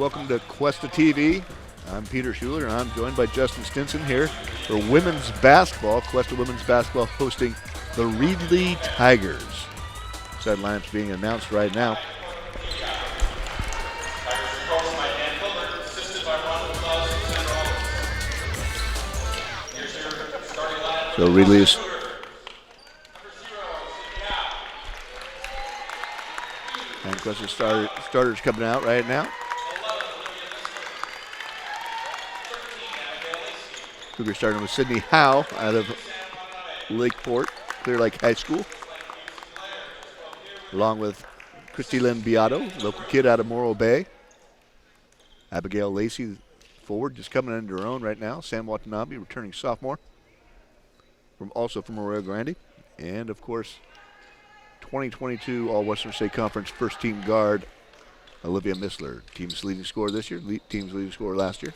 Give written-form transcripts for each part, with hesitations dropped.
welcome to Cuesta TV. I'm Peter Schuler, and I'm joined by Justin Stinson here for women's basketball. Cuesta women's basketball hosting the Reedley Tigers. Set lineups being announced right now. So Reedley's and Cuesta starters coming out right now. Cougars starting with Sydney Howe out of Lakeport, Clear Lake High School, along with Christy Lynn Beato, local kid out of Morro Bay. Abigail Lacey, forward, just coming into her own right now. Sam Watanabe, returning sophomore, also from Arroyo Grande. And, of course, 2022 All-Western State Conference first-team guard Olivia Missler. Team's leading scorer this year, team's leading scorer last year.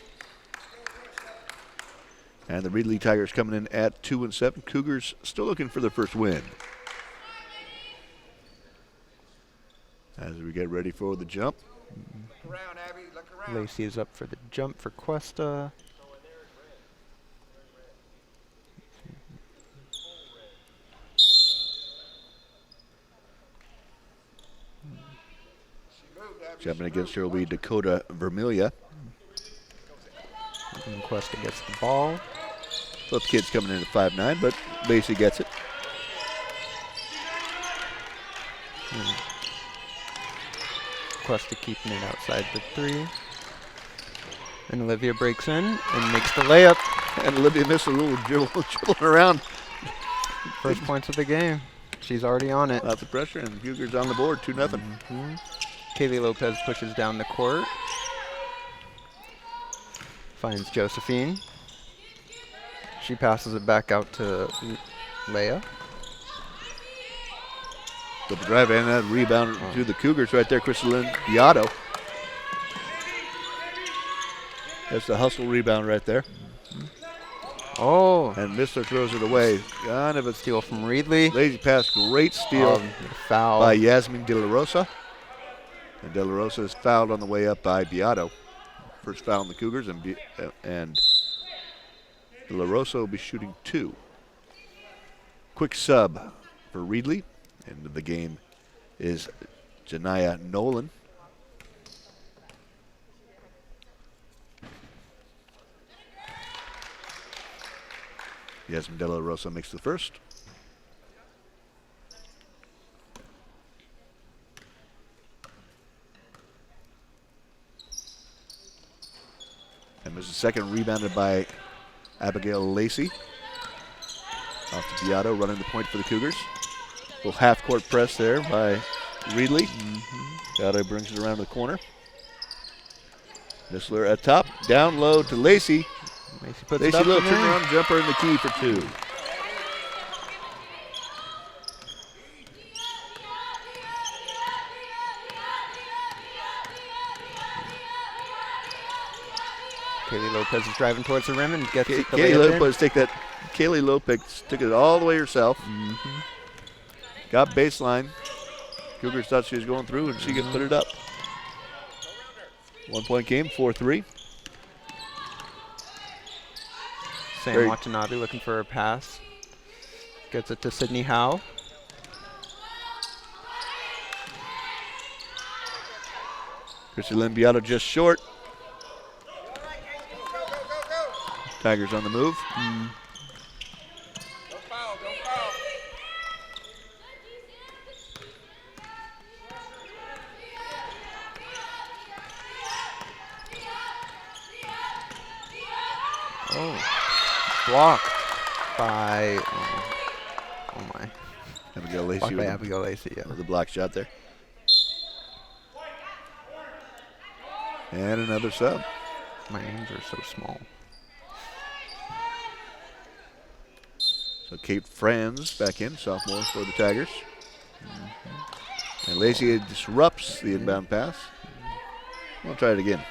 And the Reedley Tigers coming in at 2-7. Cougars still looking for their first win. As we get ready for the jump. Look around, Abby. Look around. Lacey is up for the jump for Cuesta. Jumping against her will be Dakota Vermilia. And Cuesta gets the ball. Both kids coming in at 5'9", but Lacey gets it. Cuesta keeping it outside the three. And Olivia breaks in and makes the layup. And Olivia missed a little dribbling around. First points of the game. She's already on it. Lots of pressure, and Cougars on the board, 2-0. Kaylee Lopez pushes down the court. Finds Josephine. She passes it back out to Leia. Double drive and that rebound to the Cougars right there, Crystalline Beato. That's the hustle rebound right there. Oh. And Missler throws it away. Kind of a Steal from Reedley. lazy pass, great steal Foul. by Yasmin De La Rosa. And De La Rosa is fouled on the way up by Beato. First foul on the Cougars, and De La Rosa will be shooting 2. Quick sub for Reedley. End of the game is Janiyah Nolan. Yasmin De La Rosa makes the first. And there's a second rebounded by Abigail Lacey. Off to Beato, running the point for the Cougars. Little half-court press there by Reedley. Beato brings it around the corner. Missler at top, down low to Lacey. Lacey puts Lacey it up little in there. turnaround jumper in the key for 2. Kaylee Lopez is driving towards the rim and gets it. Kaylee Lopez took it all the way herself. Got baseline. Cougars thought she was going through, and she could put it up. 1-point game, 4-3. Sam Watanabe looking for a pass. Gets it to Sydney Howe. Christy Lynn Beato just short. Tigers on the move. Don't foul. Don't foul. Oh. Blocked by, oh my. Abigail Lacey Blocked by with Abigail Lacey, yeah. the block shot there. And another sub. My hands are so small. So Kate Franz back in, sophomore for the Tigers. And Lacey disrupts the inbound pass. We'll try it again.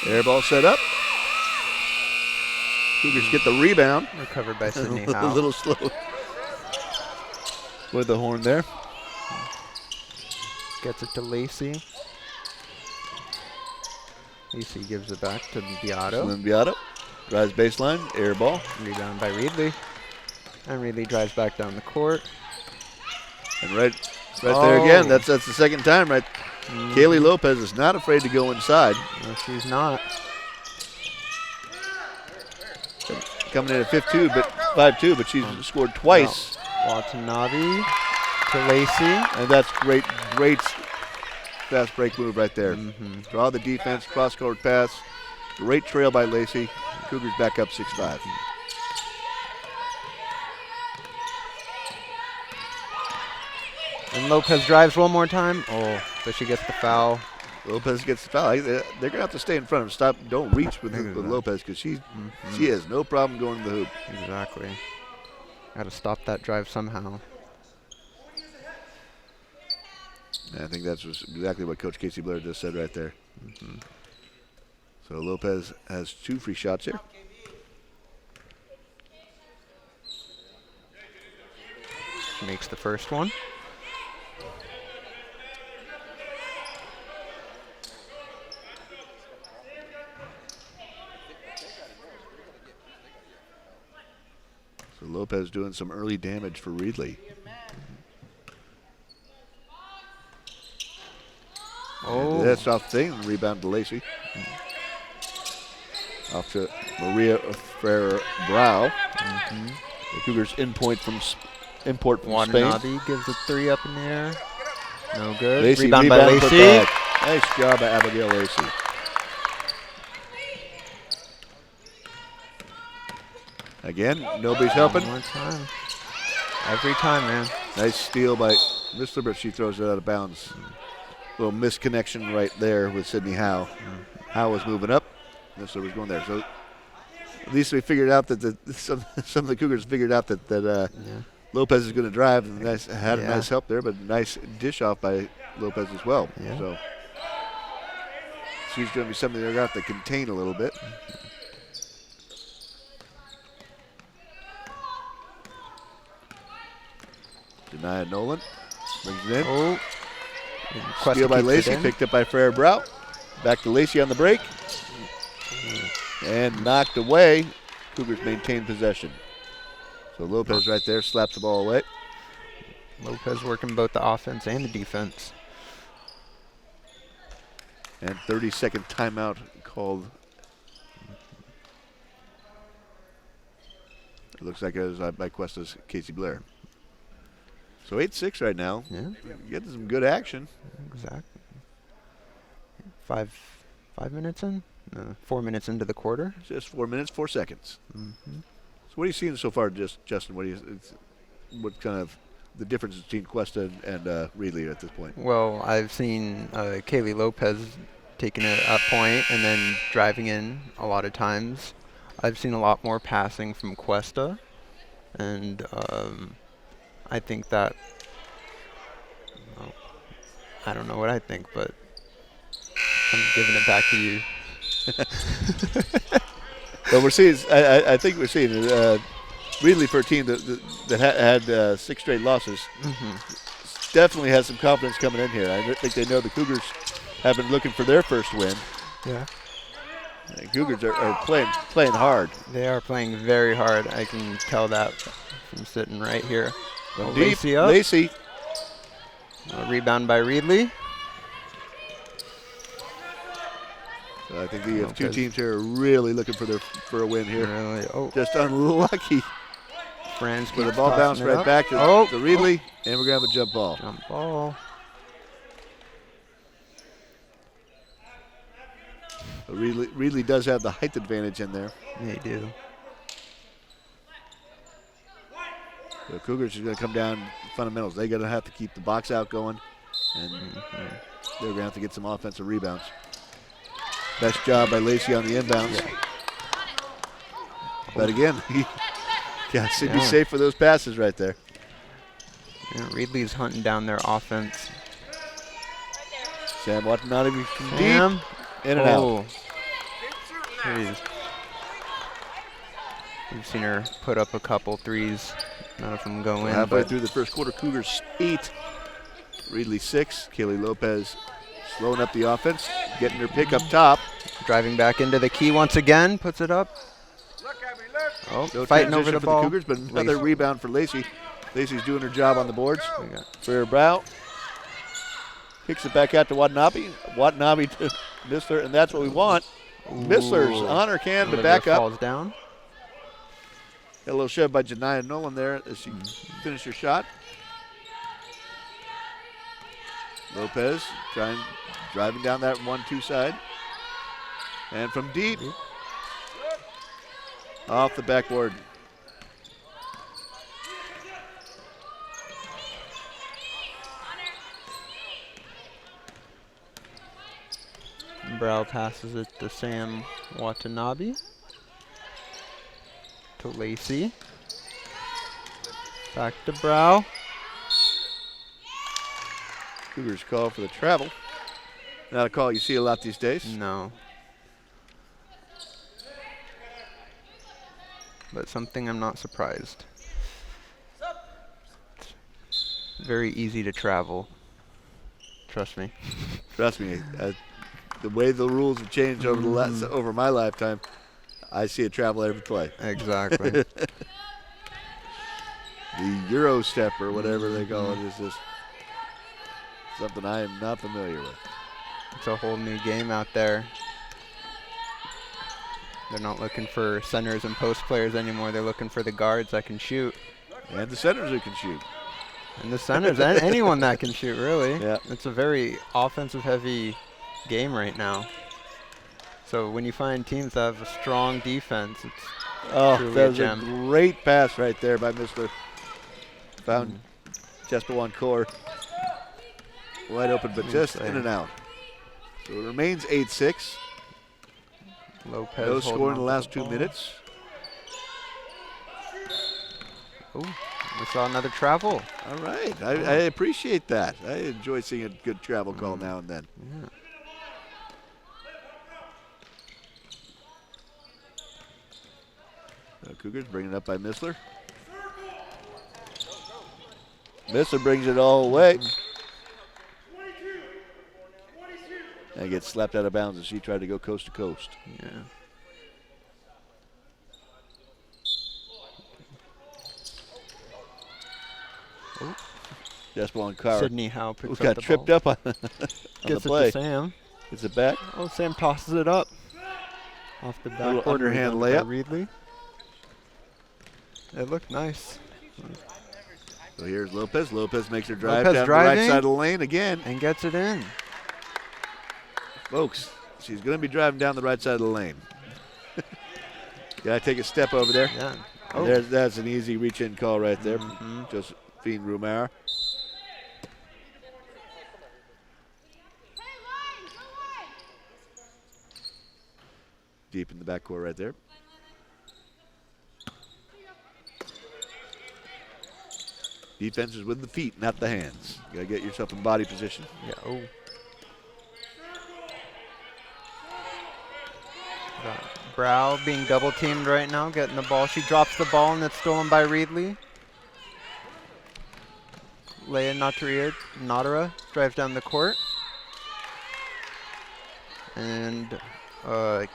Air ball set up. Cougars get the rebound. Recovered by Sydney A Howe. little slow with the horn there. Gets it to Lacey. Lacey gives it back to Beato. Slim Beato drives baseline, air ball. Rebound by Reedley. And Reedley drives back down the court. And right there again, that's the second time, right? Kaylee Lopez is not afraid to go inside. No, she's not. Coming in at 5'2", but she's scored twice. Watanabe to Lacey. And that's great fast break move right there. Draw the defense, cross-court pass. Great trail by Lacey. Cougars back up 6-5. And Lopez drives one more time. Oh, but she gets the foul. Lopez gets the foul. They're going to have to stay in front of him. Don't reach with Lopez because she has no problem going to the hoop. Exactly. Got to stop that drive somehow. And I think that's exactly what Coach Casey Blair just said right there. So Lopez has 2 free shots here. Makes the first one. So Lopez doing some early damage for Reedley. Oh, That's off the thing. Rebound to Lacey. Off to Maria Ferrer-Brau. The Cougars import from Spain. Watanabe gives a 3 up in the air. No good. Lacey, Rebound by put Lacey. back. Nice job by Abigail Lacey. Again, nobody's helping. One more time. Every time, man. Nice steal by Missler, but she throws it out of bounds. Little misconnection right there with Sydney Howe. Howe was moving up. Missler was going there. So at least we figured out that some of the Cougars figured out that Lopez is going to drive. And had a nice help there, but nice dish off by Lopez as well. Yeah. So she's going to be something they're going to have to contain a little bit. Denia Nolan brings it in. Oh. Steal by Lacey, picked up by Ferrer-Brau. Back to Lacey on the break. And knocked away. Cougars maintain possession. So Lopez right there slaps the ball away. Lopez working both the offense and the defense. And 30-second timeout called. It looks like it was by Cuesta's Casey Blair. So 8-6 right now. Yeah. Getting some good action. Exactly. 5 minutes in? No, 4 minutes into the quarter. Just 4 minutes, 4 seconds. So what are you seeing so far, Justin? What kind of the difference between Cuesta and Reedley at this point? Well, I've seen Kaylee Lopez taking it at point and then driving in a lot of times. I've seen a lot more passing from Cuesta, and I think that, well, I don't know what I think, but I'm giving it back to you. Well, we're seeing. I think we're seeing Reedley for a team that had 6 straight losses. Definitely has some confidence coming in here. I think they know the Cougars have been looking for their first win. Yeah. The Cougars are playing hard. They are playing very hard. I can tell that from sitting right here. From Lacey deep, up. Lacey. Rebound by Reedley. So I think you have 2 teams here really looking for a win here. Really? Oh, Just unlucky. Franz But the keeps ball tossing bounced it right up. back to Reedley, and we're going to have a jump ball. Jump ball. Reedley does have the height advantage in there. They do. The Cougars are going to come down fundamentals. They're going to have to keep the box out going, and they're going to have to get some offensive rebounds. Best job by Lacey on the inbounds. Yeah. But again, he got to be safe for those passes right there. Yeah, Reedley's hunting down their offense. Sam Watanabe from Sam. deep, in and out. threes. We've seen her put up a couple threes. None of them go in. Halfway But through the first quarter, Cougars 8, Reedley 6. Kaylee Lopez slowing up the offense, getting her pick up top. driving back into the key once again, puts it up. Look, Abby, look. Oh, No fighting over transition the for ball. the Cougars, but another Lacey. rebound for Lacey. Lacey's doing her job on the boards. We got For Brow. Kicks it back out to Watanabe. Watanabe to Missler, and that's what we want. Missler's on her can, but Olivia back up. falls down. Got a little shove by Janiyah Nolan there as she finished her shot. Lopez driving down that 1-2 side. And from deep, off the backboard. Brow passes it to Sam Watanabe. To Lacey. Back to Brow. Cougars call for the travel. Not a call you see a lot these days. No. But something I'm not surprised. Very easy to travel. Trust me. Trust me, the way the rules have changed over the over my lifetime, I see a travel every play. Exactly. The Euro step or whatever they call it is just something I am not familiar with. It's a whole new game out there. They're not looking for centers and post players anymore. They're looking for the guards that can shoot. And the centers who can shoot. And the centers, and anyone that can shoot, really. Yeah. It's a very offensive-heavy game right now. So when you find teams that have a strong defense, it's truly that a was gem. a great pass right there by Mr. Found Jesper Core. Wide open, but just in and out. So it remains 8-6. Lopez No holding score in the on to last 2 ball. minutes. Ooh, we saw another travel. All right. I appreciate that. I enjoy seeing a good travel call now and then. Yeah. Cougars bring it up by Missler. Missler brings it all away. And gets slapped out of bounds as she tried to go coast to coast. Yeah. Jesper on car. Sydney Howe picks Who's up got the tripped ball. up on, on Gets the play. it to Sam. Is it back? Oh, Sam tosses it up. Off the Little backboard. underhand rebounded by layup. Reedley. It looked nice. So here's Lopez. Lopez makes her drive Lopez down the right driving. side of the lane again. And gets it in. Folks, she's going to be driving down the right side of the lane. Got to take a step over there. Yeah. That's an easy reach-in call right there. Josephine Rumar. Deep in the backcourt right there. Defense is with the feet, not the hands. You got to get yourself in body position. Yeah. Oh. Brow being double teamed right now, getting the ball. She drops the ball and it's stolen by Reedley. Leia Natara drives down the court. And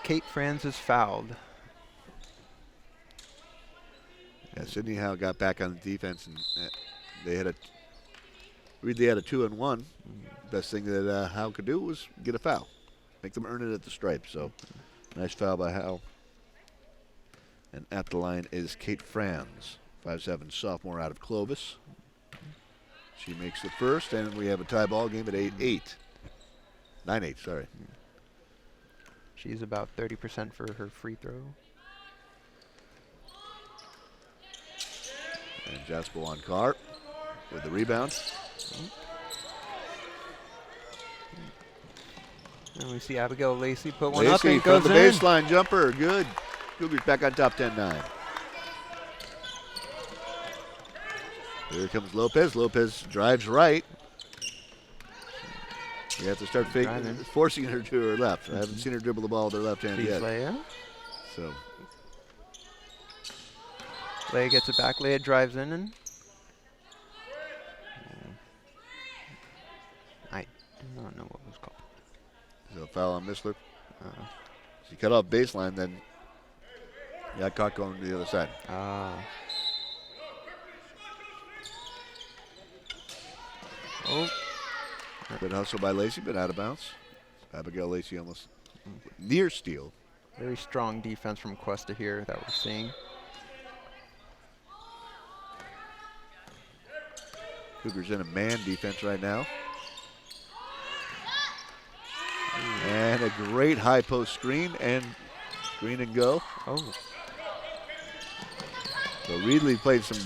Kate Franz is fouled. Yeah, Sydney Howe got back on the defense, and they had Reedley had a 2-on-1. Best thing that Howe could do was get a foul, make them earn it at the stripe. So, nice foul by Howe. And at the line is Kate Franz, 5'7", sophomore out of Clovis. She makes the first, and we have a tie ball game at 8-8. 9-8, sorry. She's about 30% for her free throw. And Jasper Wankar with the rebound. And we see Abigail Lacey put one up Lacey and from goes the in. baseline jumper, good. Cougars back on top 10-9. Here comes Lopez. Lopez drives right. You have to start forcing her to her left. I haven't seen her dribble the ball with her left hand yet. Leia. So Leia gets it back. Leia drives in and I do not know what was called. there's a foul on Missler. She cut off baseline, then got caught going to the other side. Oh. Good hustle by Lacey, but out of bounds. Abigail Lacey almost near steal. Very strong defense from Cuesta here that we're seeing. Cougars in a man defense right now. And a great high post screen and go. Oh. So Reedley played some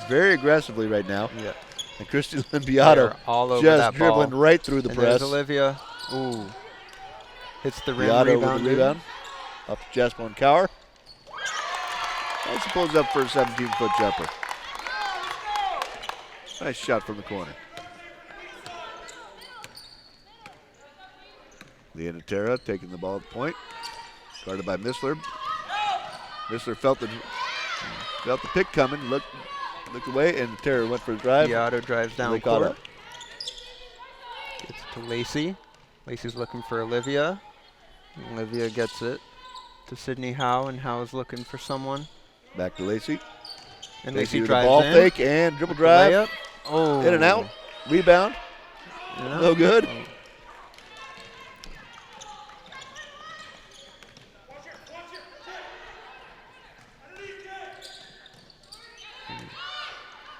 very aggressively right now. Yeah. And Christy Lynn Beato all over just that dribbling ball. right through the And press. there's Olivia. Ooh. Hits the rim. Beato Rebound. with the rebound. Up to Jasper and Cower. And she pulls up for a 17-foot jumper. Nice shot from the corner. Leah Natera taking the ball at the point. Guarded by Missler. Missler felt the pick coming, looked away, and Natera went for the drive. Beato drives down caught court. up. Gets it to Lacey. Lacey's looking for Olivia. Olivia gets it to Sydney Howe, and Howe is looking for someone. Back to Lacey. And Lacey Lacey with drives the ball in. fake and dribble drive. Layup. Oh. In and out. Rebound. Yeah. No good. Oh.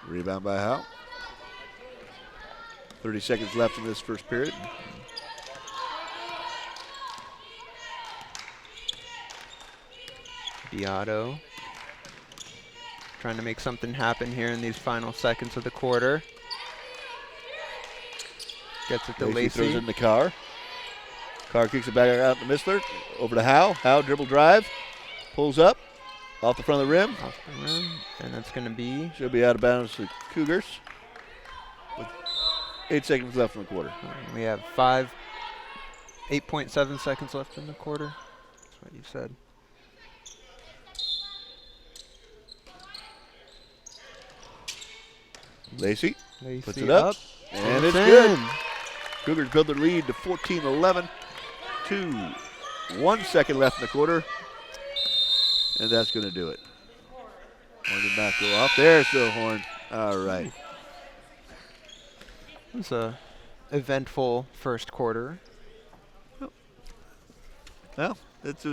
Rebound by Howe. 30 seconds left in this first period. Beato trying to make something happen here in these final seconds of the quarter. Gets it to Lacey throws it Lacey. in the car. Carr kicks it back out to Missler. Over to Howe. Howe dribble drive. Pulls up. Off the front of the rim. Off the rim. And that's going to be. Should be out of bounds to Cougars. With 8 seconds left in the quarter. We have 8.7 seconds left in the quarter. That's what you said. Lacey Lacey puts it up. And it's in. good. Cougars build their lead to 14-11. 1 second left in the quarter. And that's going to do it. Horn did not go off. There's the horn. All right. It was a eventful first quarter. Well, it's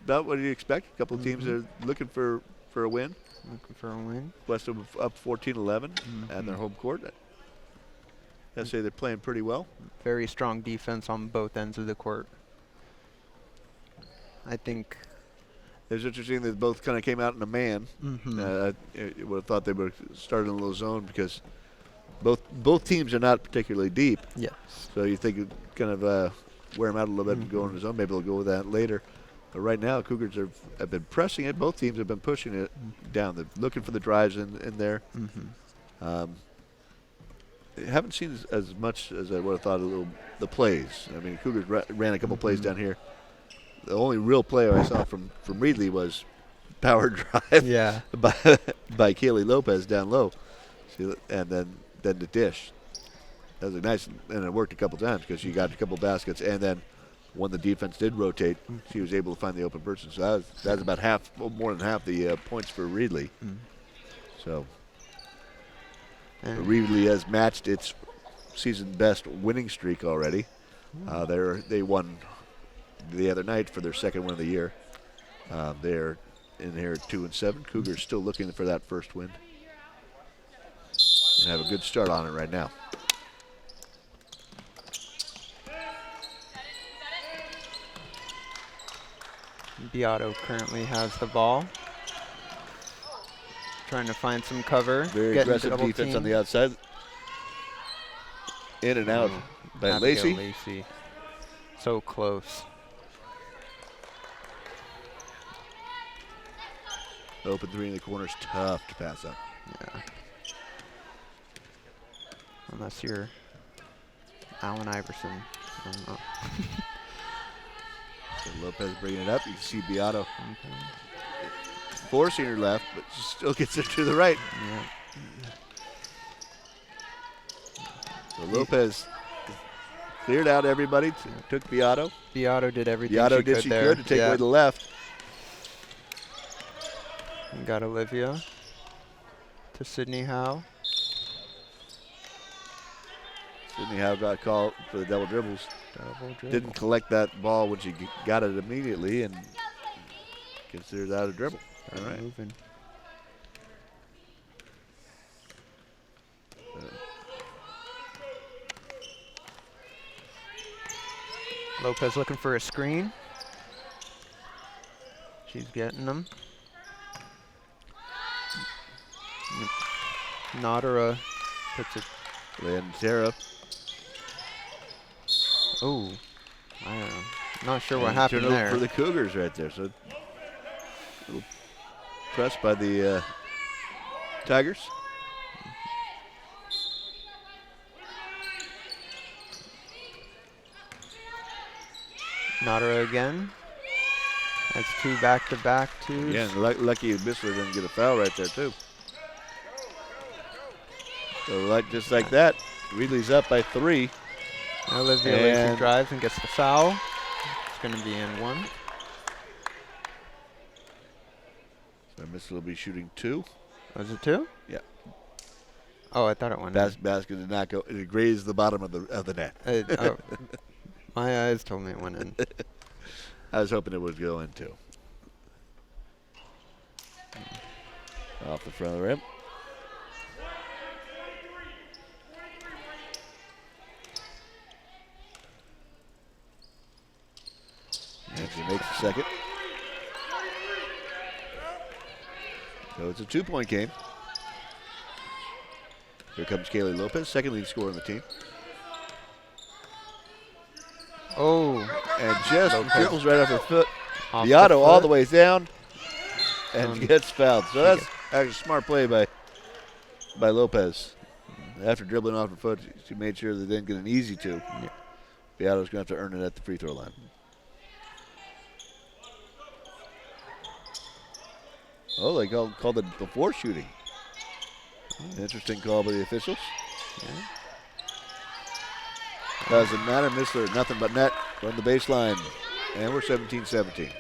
about what you expect. A couple of teams are looking for a win. Looking for a win. Cuesta up 14-11 at their home court. I'd say they're playing pretty well. Very strong defense on both ends of the court. I think. It was interesting that both kind of came out in a man. I would have thought they would have started in a little zone because both teams are not particularly deep. Yes. So you think it'd kind of wear them out a little bit and go into zone. Maybe they'll go with that later. But right now, Cougars have been pressing it. Both teams have been pushing it down. They're looking for the drives in there. Haven't seen as much as I would have thought of the plays. I mean, Cougars ran a couple plays down here. The only real play I saw from Reedley was power drive by Kaylee Lopez down low. And then the dish. That was nice, and it worked a couple times because she got a couple baskets, and then when the defense did rotate, she was able to find the open person. So that was about half, more than half the points for Reedley. So Reedley has matched its season best winning streak already. They won the other night for their second win of the year. They're in here at 2-7. Cougars still looking for that first win. And have a good start on it right now. Beato currently has the ball. Trying to find some cover. Very aggressive defense on the outside. In and out by Abigail Lacey. Lacey. So close. Open three in the corner is tough to pass up. Yeah. Unless you're Allen Iverson. I don't know. So Lopez bringing it up. You can see Beato Okay. forcing her left, but she still gets it to the right. Yeah. So Lopez cleared out everybody, took Beato. Beato did everything Beato she did could she there. could to take yeah. away the left. And got Olivia to Sydney Howe. Sydney Howe got called for the double dribbles. Double dribble. Didn't collect that ball when she got it immediately and considered that a dribble. All right. Moving. Lopez looking for a screen. She's getting them. Nadara puts it. Lantera. Oh, I don't know. Not sure what happened turnover there. for the Cougars right there. So a little press by the Tigers. Nadara again. That's two back-to-back twos. Yeah, and lucky Missler didn't get a foul right there too. So just like that, Reedley's up by 3. Olivia Lacey drives and gets the foul. It's going to be in 1. So Missler will be shooting 2. Was it 2? Yeah. Oh, I thought it went in. Basket did not go. It grazed the bottom of the net. Oh, my eyes told me it went in. I was hoping it would go in too. Off the front of the rim. And she makes the second. So it's a 2-point game. Here comes Kaylee Lopez, second lead scorer on the team. Oh, And just Lopez. dribbles right off her foot. off Beato the all foot. the way down and gets fouled. So she that's actually a smart play by Lopez. After dribbling off her foot, she made sure they didn't get an easy 2. Yeah. Beato's going to have to earn it at the free throw line. Oh, they called it before shooting. Interesting call by the officials. Yeah. Doesn't matter. Missler, nothing but net from the baseline. And we're 17-17.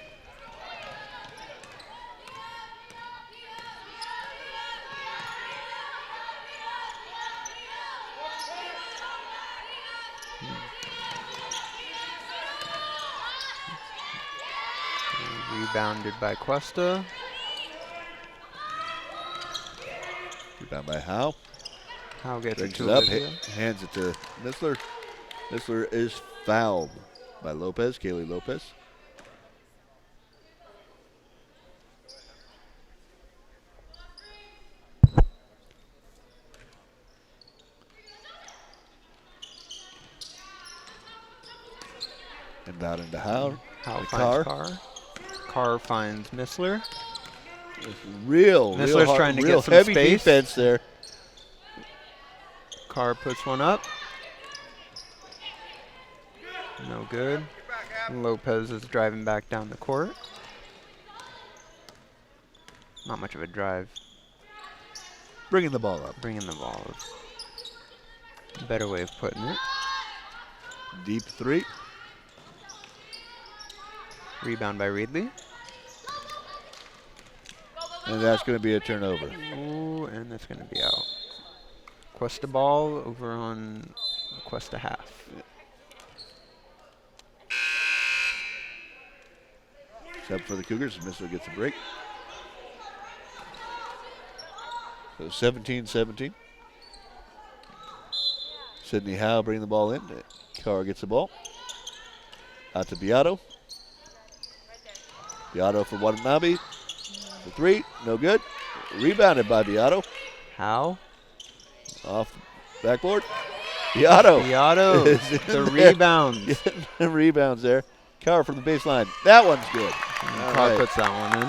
Rebounded by Cuesta. Rebound by Howe. Howe gets it Brings to it up, Olivia. hands it to Missler. Missler is fouled by Lopez, Kaylee Lopez. And out into Howe. Howe The finds Carr. Carr finds Missler. Real Missler's hard, trying to real get some heavy space. defense there. Carr puts one up. No good. Lopez is driving back down the court. Not much of a drive. Bringing the ball up. Bringing the ball is a better way of putting it. Deep 3. Rebound by Reedley. And that's going to be a turnover. Ooh, and that's going to be out. Cuesta ball over on Cuesta half. Except for the Cougars, Missler gets a break. So 17-17. Sydney Howe bringing the ball in. Carr gets the ball. Out to Beato. Beato for Watanabe. For 3, no good. Rebounded by Beato. Howe. Off the backboard. Beato. Beato. is in The there. rebounds. Getting the rebounds there. Carr from the baseline. That one's good. All Carr right. puts that one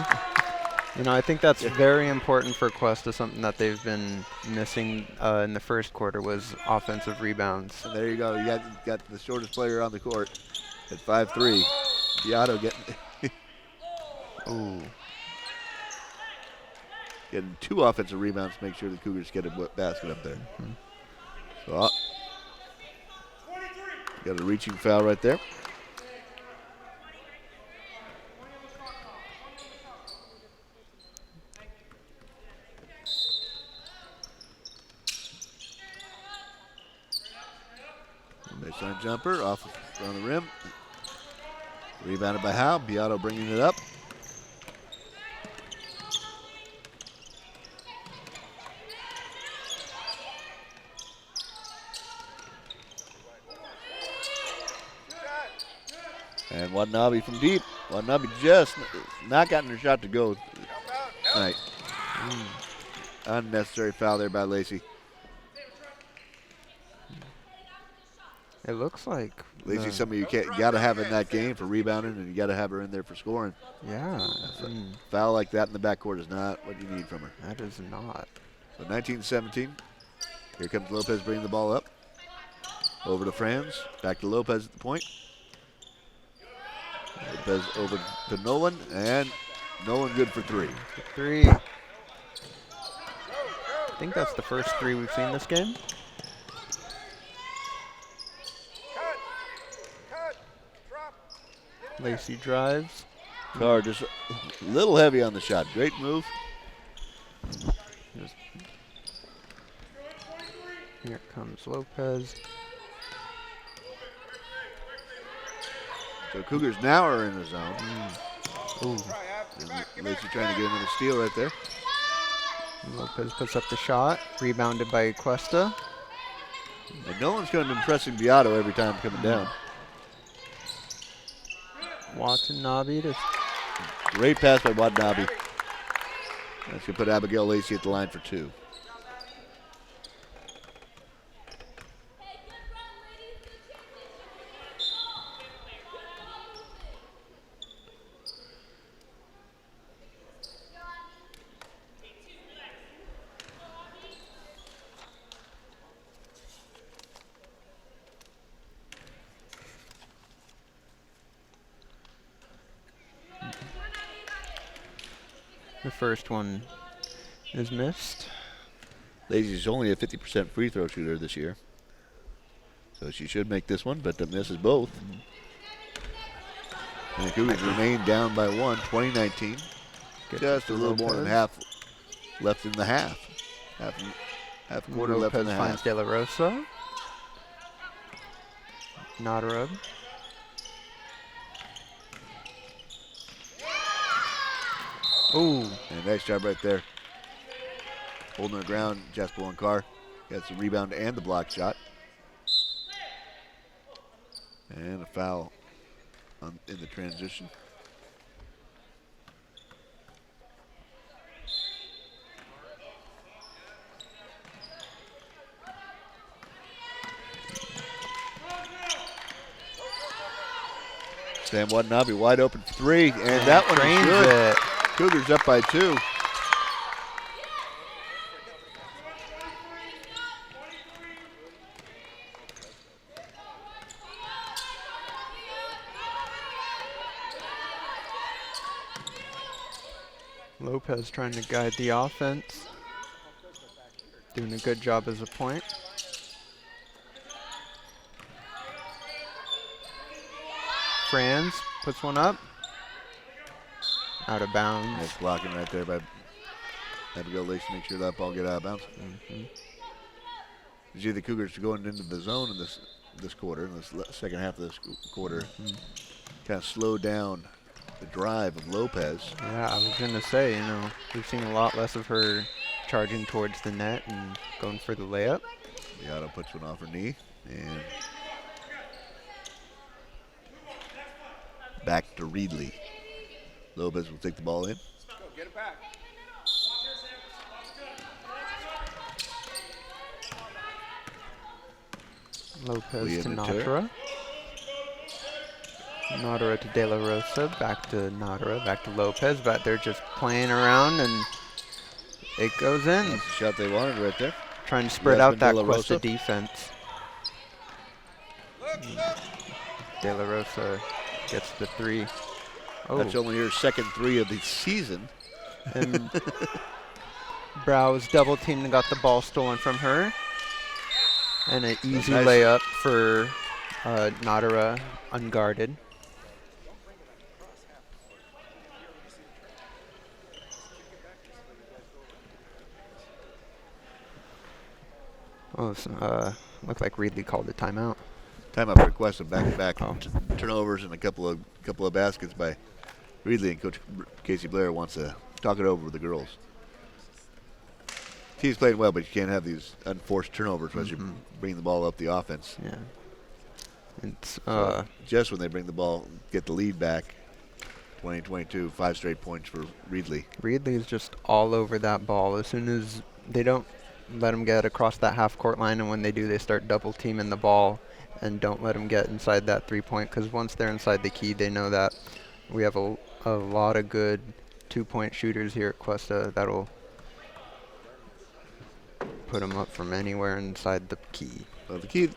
in. You know, I think that's very important for Cuesta. Something that they've been missing in the first quarter was offensive rebounds. And there you go. You got the shortest player on the court at 5'3". Beato Ooh. getting 2 offensive rebounds to make sure the Cougars get a basket up there. Mm-hmm. So got a reaching foul right there. Baseline jumper off around the rim. Rebounded by Howe. Beato bringing it up. And Watanabe from deep. Watanabe just not gotten her shot to go tonight. Unnecessary foul there by Lacey. It looks like Lacey, some of you got to have in that game for rebounding, and you got to have her in there for scoring. Yeah. Foul like that in the backcourt is not what you need from her. That is not. So 19-17. Here comes Lopez bringing the ball up. Over to Franz. Back to Lopez at the point. Lopez over to Nolan, and Nolan good for 3. 3. I think that's the first 3 we've seen this game. Lacey drives. Carr just a little heavy on the shot. Great move. Here comes Lopez. So Cougars now are in the zone. Ooh. Lacey trying to get another steal right there. Lopez puts up the shot. Rebounded by Cuesta. And Nolan's going to be pressing Beato every time coming down. Watanabe to Great pass by Watanabe. That's going to put Abigail Lacey at the line for 2. the first one is missed. Lacey's only a 50% free throw shooter this year. So she should make this one, but the misses both. And the Cougars remain down by 1, 2019. Just a little more than half left in the half. Half a quarter left in the half. Finds De La Rosa. Not a rub. Ooh. And nice job right there. Holding her ground, Jasper and Carr. Gets the rebound and the block shot. And a foul in the transition. Sam Watanabe wide open for 3, and that one is good. Cougars up by 2. Lopez trying to guide the offense. Doing a good job as a point. Franz puts one up. Out of bounds. Nice blocking right there by Abigail Lacey. Make sure that ball get out of bounds. You see the Cougars going into the zone in this quarter, in this second half of this quarter. Kind of slow down the drive of Lopez. Yeah, I was going to say, you know, we've seen a lot less of her charging towards the net and going for the layup. Beato puts one off her knee. And back to Reedley. Lopez will take the ball in. Get it back. Lopez to Natra. Nadara to De La Rosa, back to Nadara, back to Lopez, but they're just playing around and it goes in. That's the shot they wanted right there. Trying to spread out Yasmin that De La Cuesta Rosa. defense. De La Rosa gets the 3. Oh, That's only her second 3 of the season. and Browse double teamed and got the ball stolen from her. And an easy nice. layup for Nadara, unguarded. Oh, so, looked like Reedley called a timeout. Timeout for Cuesta, back-to-back Oh. turnovers and a couple of baskets by Reedley, and Coach Casey Blair wants to talk it over with the girls. Team's playing well, but you can't have these unforced turnovers as you bring the ball up the offense. Yeah. It's So just when they bring the ball, get the lead back, 20-22, 5 straight points for Reedley. Reedley is just all over that ball. As soon as they don't let him get across that half-court line, and when they do, they start double teaming the ball and don't let him get inside that 3-point, because once they're inside the key, they know that we have a lot of good 2-point shooters here at Cuesta that'll put them up from anywhere inside the key. Well, the key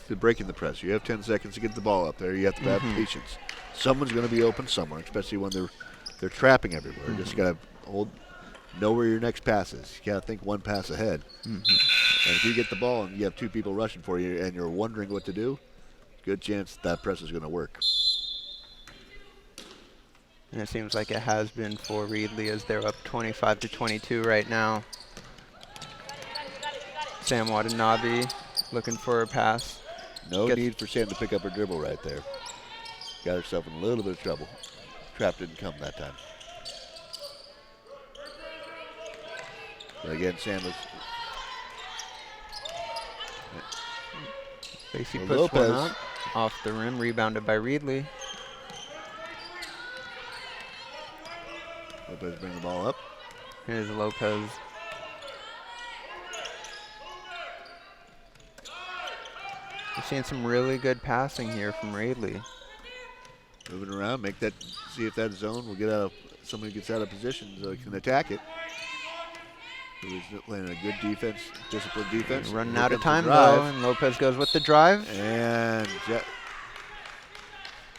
to breaking the press, you have 10 seconds to get the ball up there. You have to have patience. Someone's going to be open somewhere, especially when they're trapping everywhere. Just got to know where your next pass is. You got to think one pass ahead. And if you get the ball and you have 2 people rushing for you and you're wondering what to do, good chance that press is going to work. And it seems like it has been for Reedley, as they're up 25-22 right now. Sam Watanabe looking for a pass. No need for Sam to pick up her dribble right there. Got herself in a little bit of trouble. Trap didn't come that time. But again, Sam was... Lacey Well, puts Lopez. one up off the rim, rebounded by Reedley. Lopez bring the ball up. Here's Lopez. We're seeing some really good passing here from Reedley. Moving around, see if that zone will get out of, somebody gets out of position so they can attack it. He's playing a good defense, disciplined defense. Running Here out of comes the time though, drive. and Lopez goes with the drive. And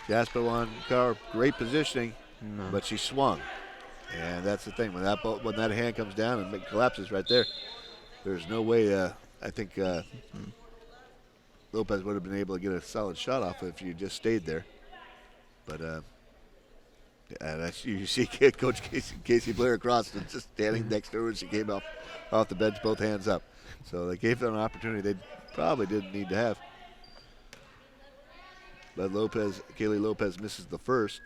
Jasper Car, great positioning, but she swung. And that's the thing, when that hand comes down and it collapses right there, there's no way, I think Lopez would have been able to get a solid shot off if you just stayed there. But you see Coach Casey Blair across and just standing next to her as she came off the bench, both hands up. So they gave them an opportunity they probably didn't need to have. But Kaylee Lopez misses the first,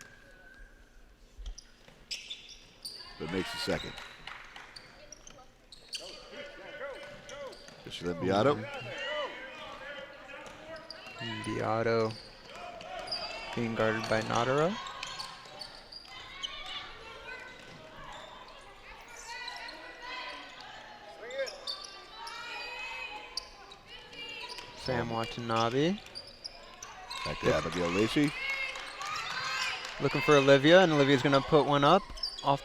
but makes the second. This is then Beato. Beato being guarded by Nadara. Sam Watanabe Back to Abigail Lacey. looking for Olivia, and Olivia's going to put one up off.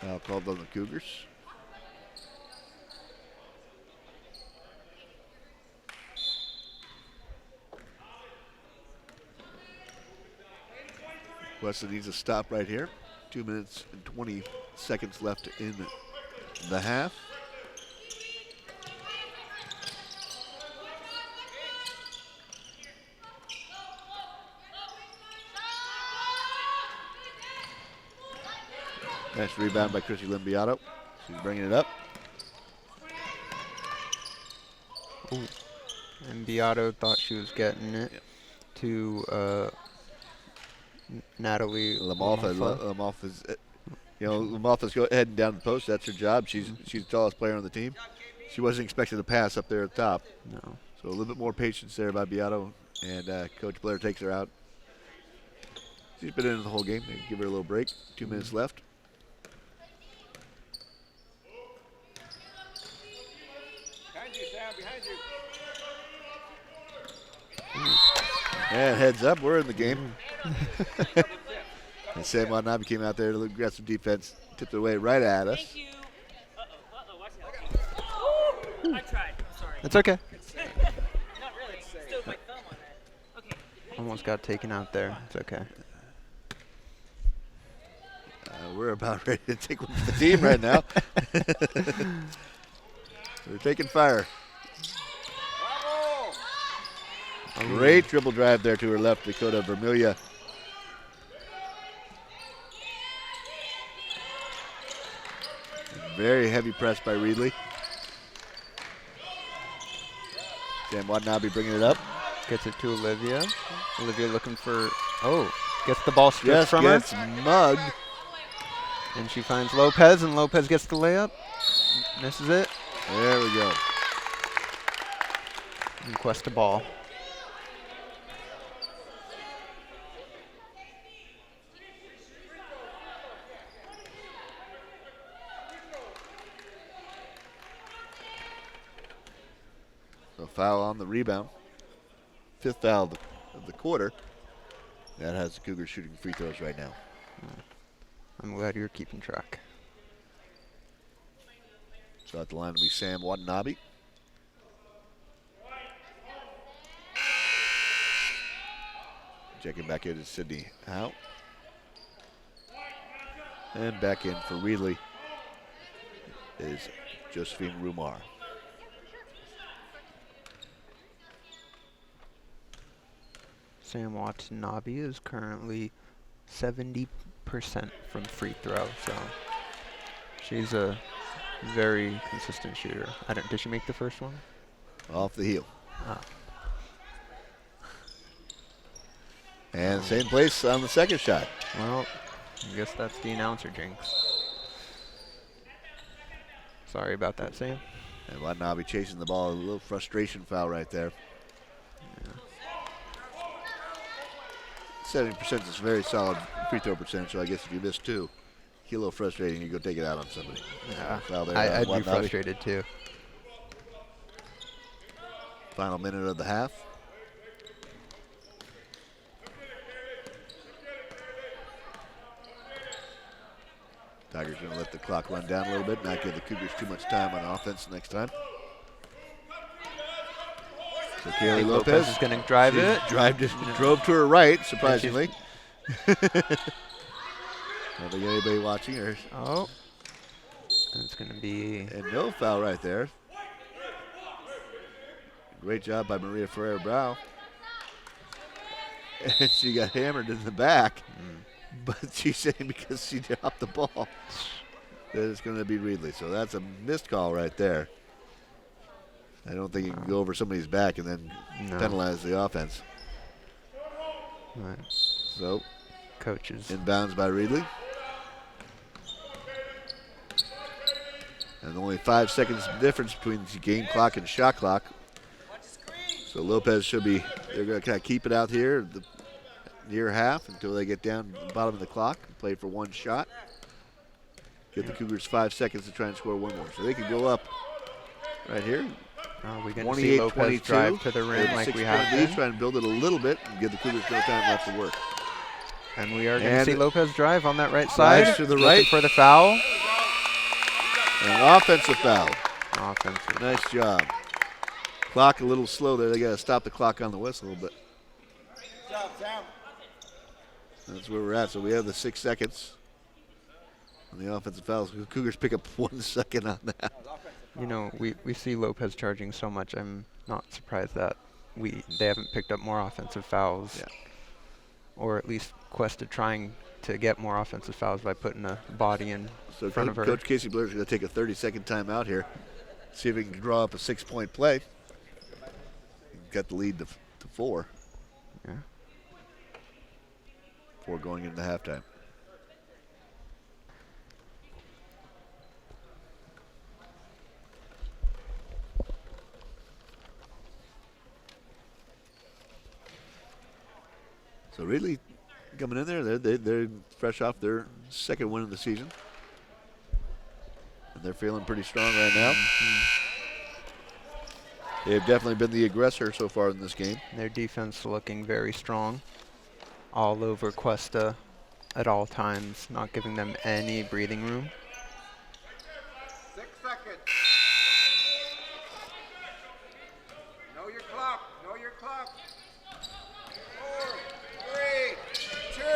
Now called on the Cougars. Cuesta needs a stop right here. 2 minutes and 20 seconds left in the half. Nice rebound by Chrissy Limbiato. She's bringing it up. Ooh. And Beato thought she was getting it to Natalie Lamalfa. Lamalfa's, Lamalfa's heading down the post. That's her job. She's the tallest player on the team. She wasn't expecting to pass up there at the top. No. So a little bit more patience there by Beato, and Coach Blair takes her out. She's been in the whole game. Maybe give her a little break. 2 minutes left. heads up. We're in the game. And Sam Watanabe came out there to grab some defense, tipped it away right at us. Thank you. Watch out. I tried. I'm sorry. It's okay. Not really. Still my thumb on that. Okay. Almost got taken out there. It's okay. We're about ready to take one for the team right now. We're taking fire. Great dribble drive there to her left, Dakota Vermilia. Very heavy press by Reedley. Sam Watanabe bringing it up. Gets it to Olivia. Olivia looking for, gets the ball stripped from her. Gets mugged. And she finds Lopez, and Lopez gets the layup. Misses it. There we go. And Cuesta ball. So foul on the rebound. 5th foul of the quarter. That has the Cougars shooting free throws right now. I'm glad you're keeping track. So at the line will be Sam Watanabe. Checking back in is Sydney Howe. And back in for Reedley is Josephine Rumar. Sam Watanabe is currently 70% from free throw, so she's a very consistent shooter. Did she make the first one? Off the heel. Ah. And same place on the second shot. Well, I guess that's the announcer jinx. Sorry about that, Sam. And Watanabe chasing the ball. A little frustration foul right there. 70% is a very solid free throw percentage, so I guess if you miss 2, get a little frustrating, you go take it out on somebody. Yeah, Foul there I'd on be Watanabe. frustrated too. Final minute of the half. Tigers going to let the clock run down a little bit, not give the Cougars too much time on offense next time. So Kaylee Lopez is going to drive it. Drove to her right, surprisingly. I don't think anybody watching her. Oh, and it's going to be. And no foul right there. Great job by Maria Ferrer-Brow. And she got hammered in the back. But she's saying because she dropped the ball that it's going to be Reedley. So that's a missed call right there. I don't think you can go over somebody's back and then penalize the offense. Right. So, coaches. Inbounds by Reedley. And only 5 seconds difference between the game clock and shot clock. So Lopez should be, they're going to kind of keep it out here near half until they get down to the bottom of the clock and play for 1 shot. Give the Cougars 5 seconds to try and score 1 more. So they could go up right here. Are we going to see Lopez drive to the rim like we have been? Try and build it a little bit and give the Cougars no time left to work. And we are going to see Lopez drive on that right side. To the right. For the foul. An offensive foul. Offensive. Nice job. Clock a little slow there. They got to stop the clock on the whistle a little bit. That's where we're at. So we have the 6 seconds on the offensive fouls. The Cougars pick up 1 second on that. You know, we see Lopez charging so much. I'm not surprised that they haven't picked up more offensive fouls. Yeah. Or at least Cuesta trying to get more offensive fouls by putting a body in front of her. Coach Casey Blair's going to take a 30-second timeout here. See if he can draw up a 6-point play. Got the lead to 4. Yeah. 4 going into halftime. So Reedley coming in there, they're fresh off their 2nd win of the season. And they're feeling pretty strong right now. They've definitely been the aggressor so far in this game. Their defense looking very strong. All over Cuesta at all times, not giving them any breathing room. 6 seconds. Know your clock. Know your clock. 4, 3, 2, 1.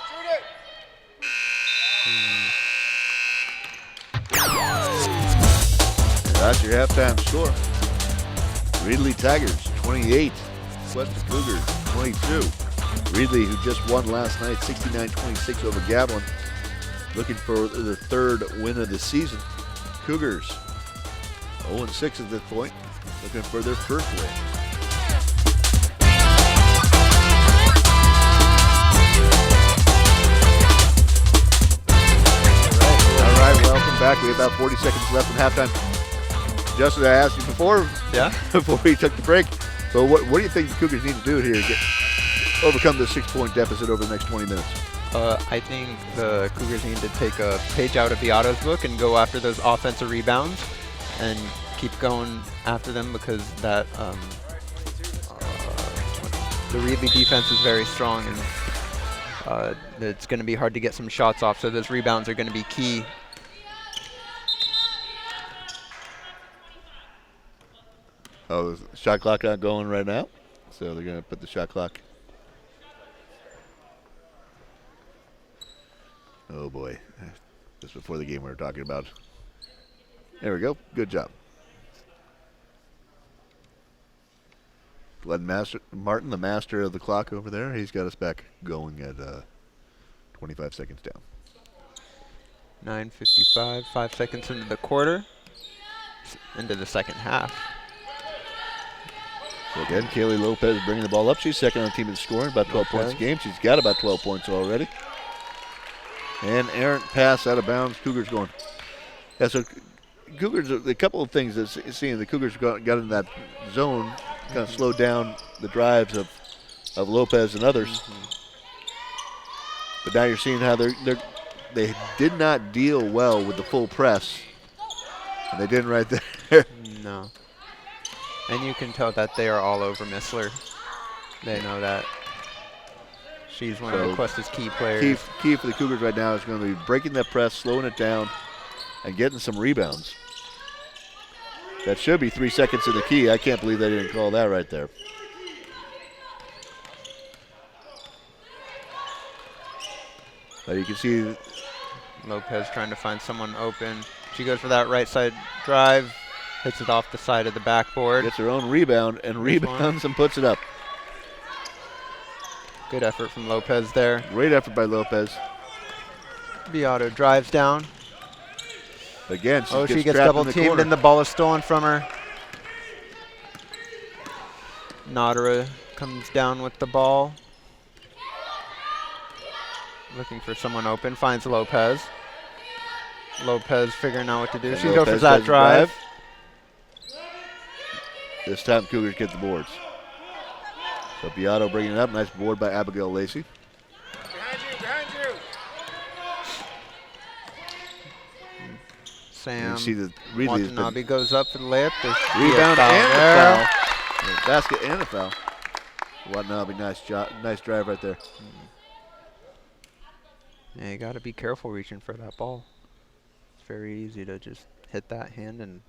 Shoot it. That's your halftime score. Reedley Tigers 28, Cuesta Cougars 22. Reedley, who just won last night 69-26 over Gatlin, looking for the third win of the season. Cougars 0-6 at this point, looking for their first win. All right, welcome back. We have about 40 seconds left in halftime. Justin, I asked you before, before we took the break. So, what do you think the Cougars need to do here to overcome the 6-point deficit over the next 20 minutes? I think the Cougars need to take a page out of Beato's book and go after those offensive rebounds and keep going after them, because that the Reedley defense is very strong, and it's going to be hard to get some shots off. So those rebounds are going to be key. Oh, the shot clock not going right now, so they're going to put the shot clock. Oh boy, just before the game we were talking about. There we go. Good job. Glenn Martin, the master of the clock over there, he's got us back going at 25 seconds down. 9:55, 5 seconds into the quarter, into the second half. So again, Kaylee Lopez bringing the ball up. She's second on the team in scoring, about 12 points a game. She's got about 12 points already. And errant pass out of bounds. Cougars going. Yeah, so Cougars, a couple of things that seeing the Cougars got in that zone, kind of slowed down the drives of Lopez and others. But now you're seeing how they did not deal well with the full press, and they didn't right there. No. And you can tell that they are all over Missler. They know that. She's one of the Cuesta's key players. Key for the Cougars right now is going to be breaking that press, slowing it down, and getting some rebounds. That should be 3 seconds in the key. I can't believe they didn't call that right there. But you can see Lopez trying to find someone open. She goes for that right side drive, hits it off the side of the backboard. Gets her own rebound and rebounds and puts it up. Good effort from Lopez there. Great effort by Lopez. Beato drives down. Again, she gets double teamed and the ball is stolen from her. Nadra comes down with the ball. Looking for someone open, finds Lopez. Lopez figuring out what to do. She goes for that drive. This time Cougars get the boards. So Beato bringing it up. Nice board by Abigail Lacey. Behind you. Sam you see the Reedley Watanabe goes up for the layup. Rebound and a foul. Basket and a foul. Watanabe, nice job, nice drive right there. Yeah, you got to be careful reaching for that ball. It's very easy to just hit that hand and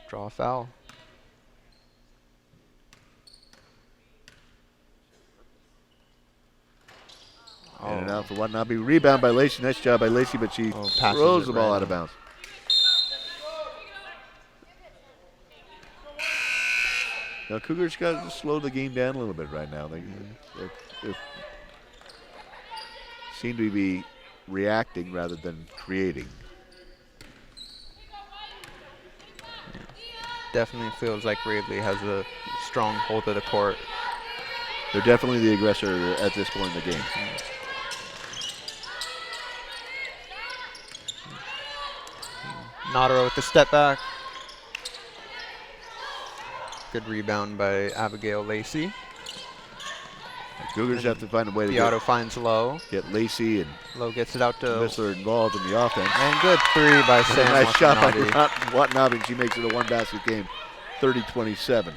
draw a foul. In and out for Watanabe. Rebound by Lacey. Nice job by Lacey, but she throws the ball out of bounds. Now Cougars got to slow the game down a little bit right now. They seem to be reacting rather than creating. Yeah. Definitely feels like Reedley has a strong hold of the court. They're definitely the aggressor at this point in the game. Nadra with the step back. Good rebound by Abigail Lacey. Cougars have to find a way to Beato finds Lowe. get Lacey and Lowe gets it out to Missler involved in the offense. and good three by Sam Nice shot by Watanabe. Watanabe, and she makes it a one-basket game, 30-27.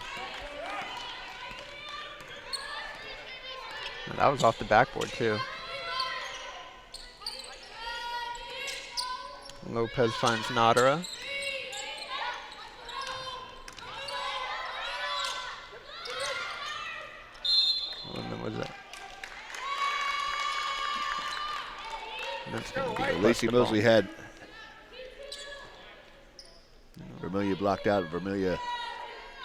And that was off the backboard too. Lopez finds Nadara. And then was that? That's gonna be a Lacey Cuesta ball. Mosley had Vermillion blocked out. Vermillion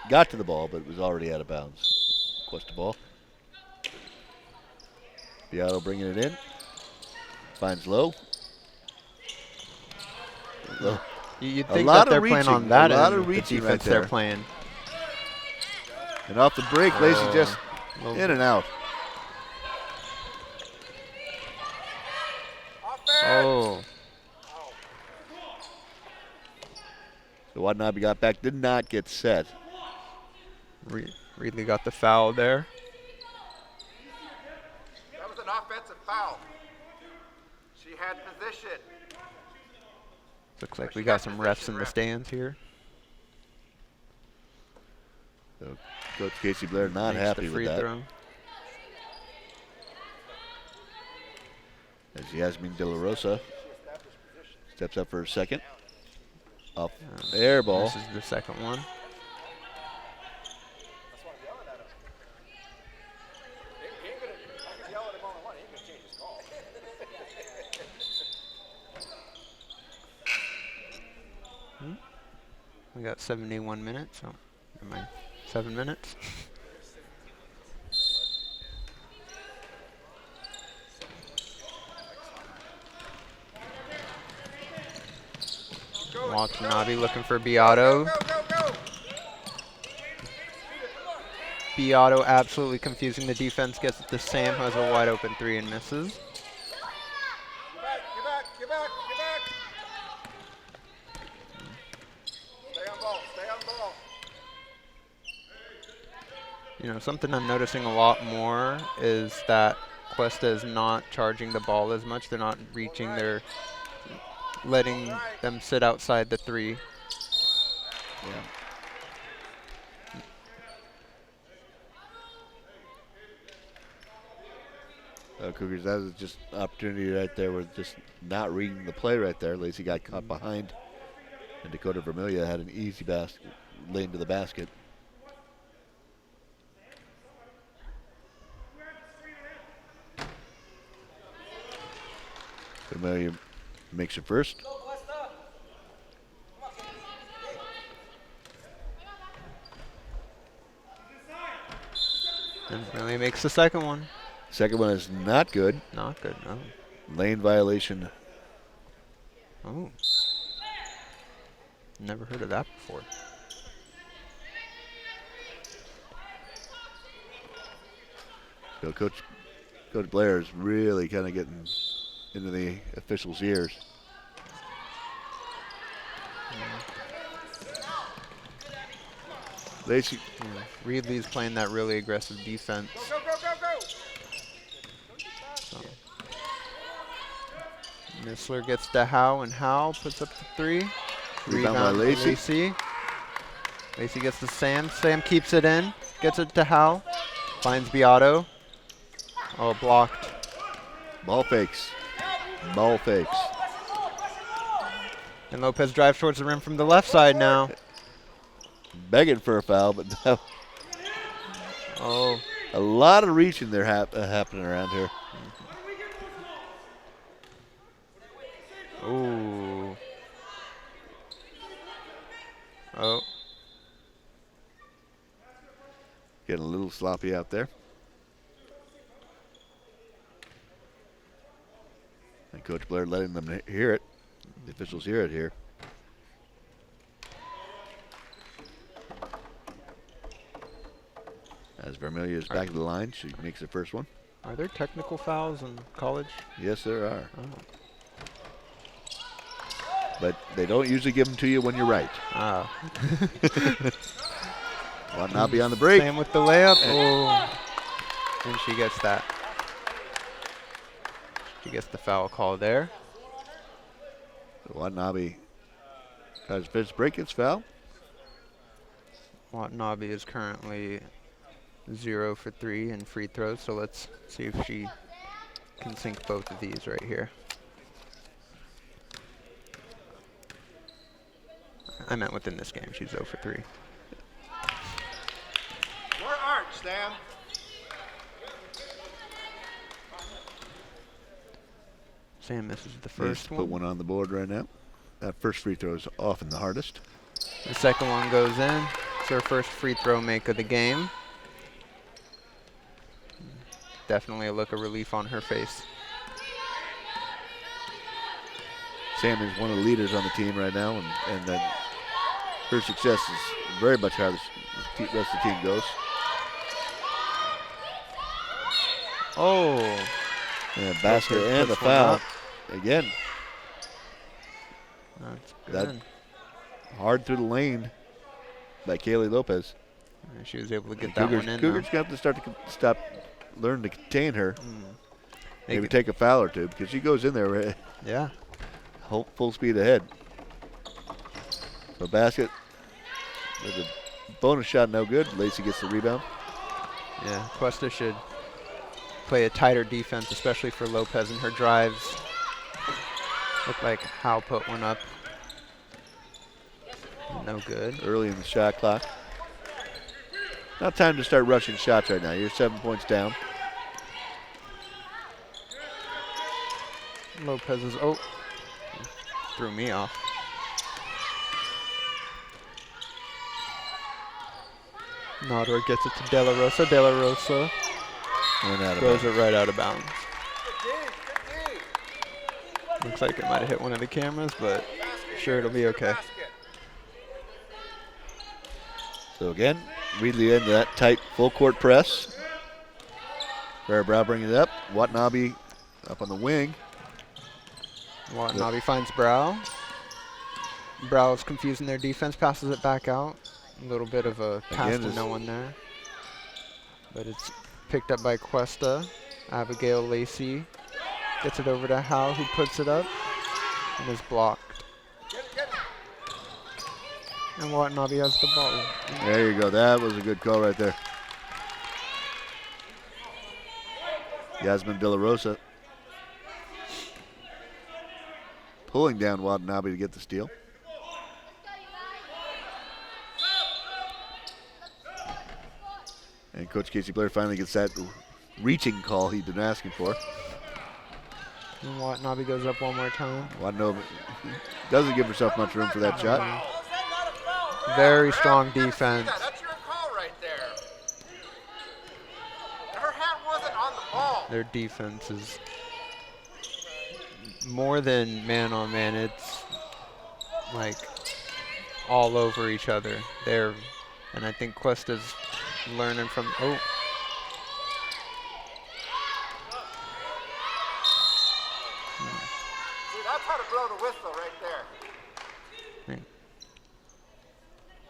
got to the ball, but it was already out of bounds. Cuesta ball. Beato bringing it in. Finds Lowe. Lowe. You'd A think lot that they're of playing on reaching, that a lot end of with the reaching right defense they're there. playing. And off the break, Lacey just Lowe- in and out. Oh, So Watanabe got back, did not get set. Reedley got the foul there. That was an offensive foul. She had position. Looks like we got some refs in the stands here. So Coach Casey Blair not Makes happy the with free that. throw. As Yasmin De La Rosa steps up for a second. Off air ball. This is the second one. He ain't gonna, I can yell at him all I want. He ain't gonna change his call. We got 71 minutes. So, am I 7 minutes? Watanabe looking for Beato. Go, go, go. Beato absolutely confusing the defense. Gets it to Sam, who has a wide open three and misses. Get back, get back, get back, get back. Stay on ball, stay on ball. You know, something I'm noticing a lot more is that Cuesta is not charging the ball as much. They're not reaching. They're letting them sit outside the three. Cougars, that was just an opportunity right there. We're just not reading the play right there. Lacey got caught behind, and Dakota Vermillion had an easy basket, lane to the basket. Vermillion makes it first. And really makes the second one. Second one is not good. Not good, no. Lane violation. Oh. Never heard of that before. So Coach Blair is really kind of getting into the officials' ears. Lacey, Reedley's playing that really aggressive defense. Go, go, go, go. So. Missler gets to Howe, and Howe puts up the three. Rebound by for Lacey. Lacey. Lacey gets to Sam. Sam keeps it in. Gets it to Howe. Finds Beato. Oh, blocked. ball fakes. Ball fakes. And Lopez drives towards the rim from the left side now. Begging for a foul, but no. Oh, A lot of reaching there happening around here. ooh. Oh, Getting a little sloppy out there. And Coach Blair letting them hear it. The officials hear it here. As Vermillion is back to the line, she makes the first one. are there technical fouls in college? Yes, there are. Oh. But they don't usually give them to you when you're right. Ah. Watanabe on the break. Sam with the layup. Oh. And she gets that. She gets the foul call there. Watanabe tries to finish break, gets foul. Watanabe is currently 0 for 3 in free throws, so let's see if she can sink both of these right here. I meant within this game, she's 0 for 3. More arch, Sam. Sam misses the Needs first to put one on the board right now. That first free throw is often the hardest. The second one goes in. It's her first free throw make of the game. Definitely a look of relief on her face. Sam is one of the leaders on the team right now, and then her success is very much how the rest of the team goes. Oh, And basket Okay, and a puts one foul. up. Again, that's that good. hard through the lane by Kaylee Lopez. And she was able to get And that Cougars, one in. Cougars gonna have to learn to contain her. They Maybe could- take a foul or two because she goes in there Yeah. full speed ahead. So basket with a bonus shot, no good. Lacey gets the rebound. Yeah, Cuesta should play a tighter defense, especially for Lopez and her drives. Looked like Howe put one up. No good. Early in the shot clock. Not time to start rushing shots right now. You're 7 points down. Lopez is, threw me off. Nodor gets it to De La Rosa. De La Rosa And out of throws bounds. it right out of bounds. Good D. Looks like it might have hit one of the cameras, but sure, it'll be okay. Basket. So again, Reedley into that tight full court press. Brow bringing it up. Watanabe up on the wing. Watanabe finds Brow. Brow is confusing their defense, passes it back out. A little bit of a pass Again, to this- no one there. But it's picked up by Cuesta. Abigail Lacey gets it over to Howe, who puts it up and is blocked. And Watanabe has the ball. There you go. That was a good call right there. Yasmin De La Rosa pulling down Watanabe to get the steal. And Coach Casey Blair finally gets that reaching call he'd been asking for. And Watanabe goes up one more time. Watanabe doesn't give herself much room for that shot. Very strong defense. Yeah, that's your call right there. Her hat wasn't on the ball. Their defense is more than man on man. It's like all over each other. And I think Cuesta's learning from. See, that's how to blow the whistle right there.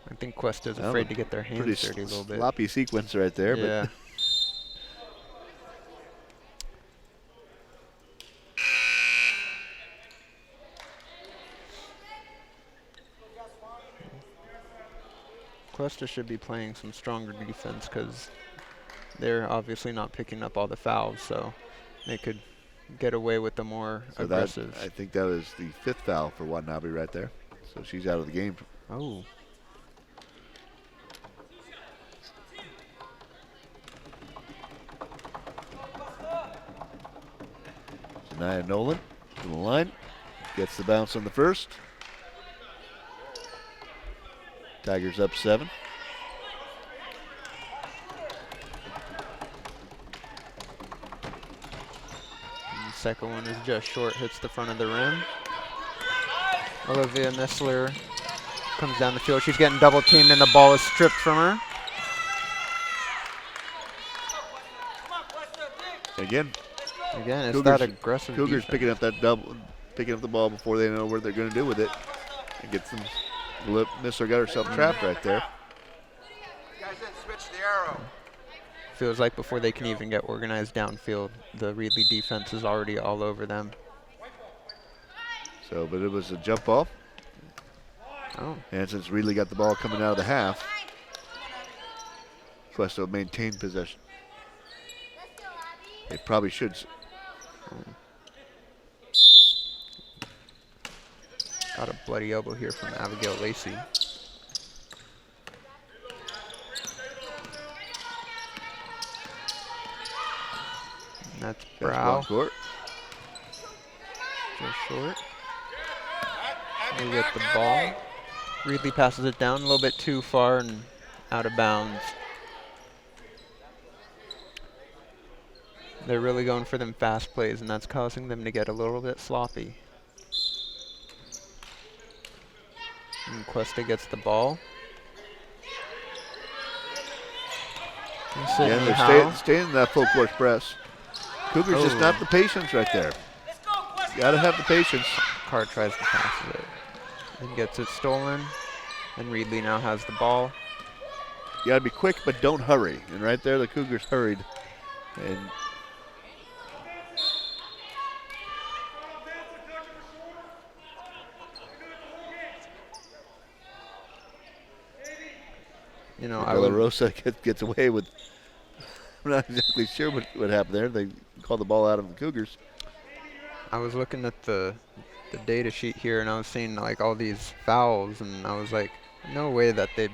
I think Cuesta's Well, afraid to get their Pretty hands dirty a little bit. sloppy sequence right there. Yeah. But Cuesta should be playing some stronger defense because they're obviously not picking up all the fouls, so they could get away with the more so aggressive. I think that was the 5th foul for Watanabe right there. So she's out of the game. Oh. Nia Nolan to the line. Gets the bounce on the first. Tigers up 7. And the second one is just short, hits the front of the rim. Olivia Nestler comes down the field. She's getting double teamed and the ball is stripped from her. Again, Again, it's Cougars- that aggressive Cougars defense. picking up picking up the ball before they know what they're going to do with it. And gets them. Nistler got herself trapped right there. You guys didn't switch the arrow. feels like before they can even get organized downfield, the Reedley defense is already all over them. So, but it was a jump ball. Oh, And since Reedley got the ball coming out of the half, Cuesta maintained possession. They probably should. got a bloody elbow here from Abigail Lacey. And that's Basketball Brow, court. just short. They get the ball. Reedley passes it down a little bit too far and out of bounds. They're really going for them fast plays, and that's causing them to get a little bit sloppy. And Cuesta gets the ball. And Yeah, Sydney they're Howe. staying in that full court press. Cougars just not the patience right there. Got to have the patience. Card tries to pass it and gets it stolen. And Reedley now has the ball. You got to be quick, but don't hurry. And right there, the Cougars hurried. And You know, De La Rosa gets away with. I'm not exactly sure what happened there. They called the ball out of the Cougars. I was looking at the data sheet here, and I was seeing like all these fouls, and I was like, no way that they'd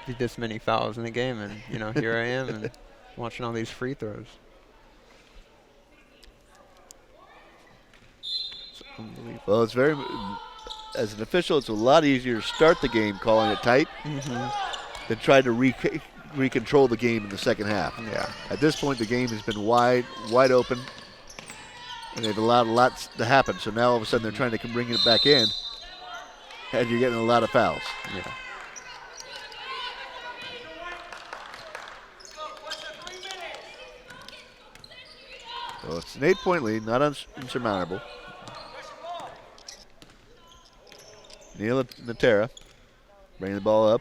be this many fouls in a game. And you know, here I am and watching all these free throws. It's unbelievable. Well, it's very. As an official, it's a lot easier to start the game calling it tight than try to recontrol the game in the second half. Yeah. At this point, the game has been wide open, and they've allowed a lot to happen. So now all of a sudden they're trying to bring it back in, and you're getting a lot of fouls. Yeah. So it's an 8-point lead, not insurmountable. Neil Natera bringing the ball up.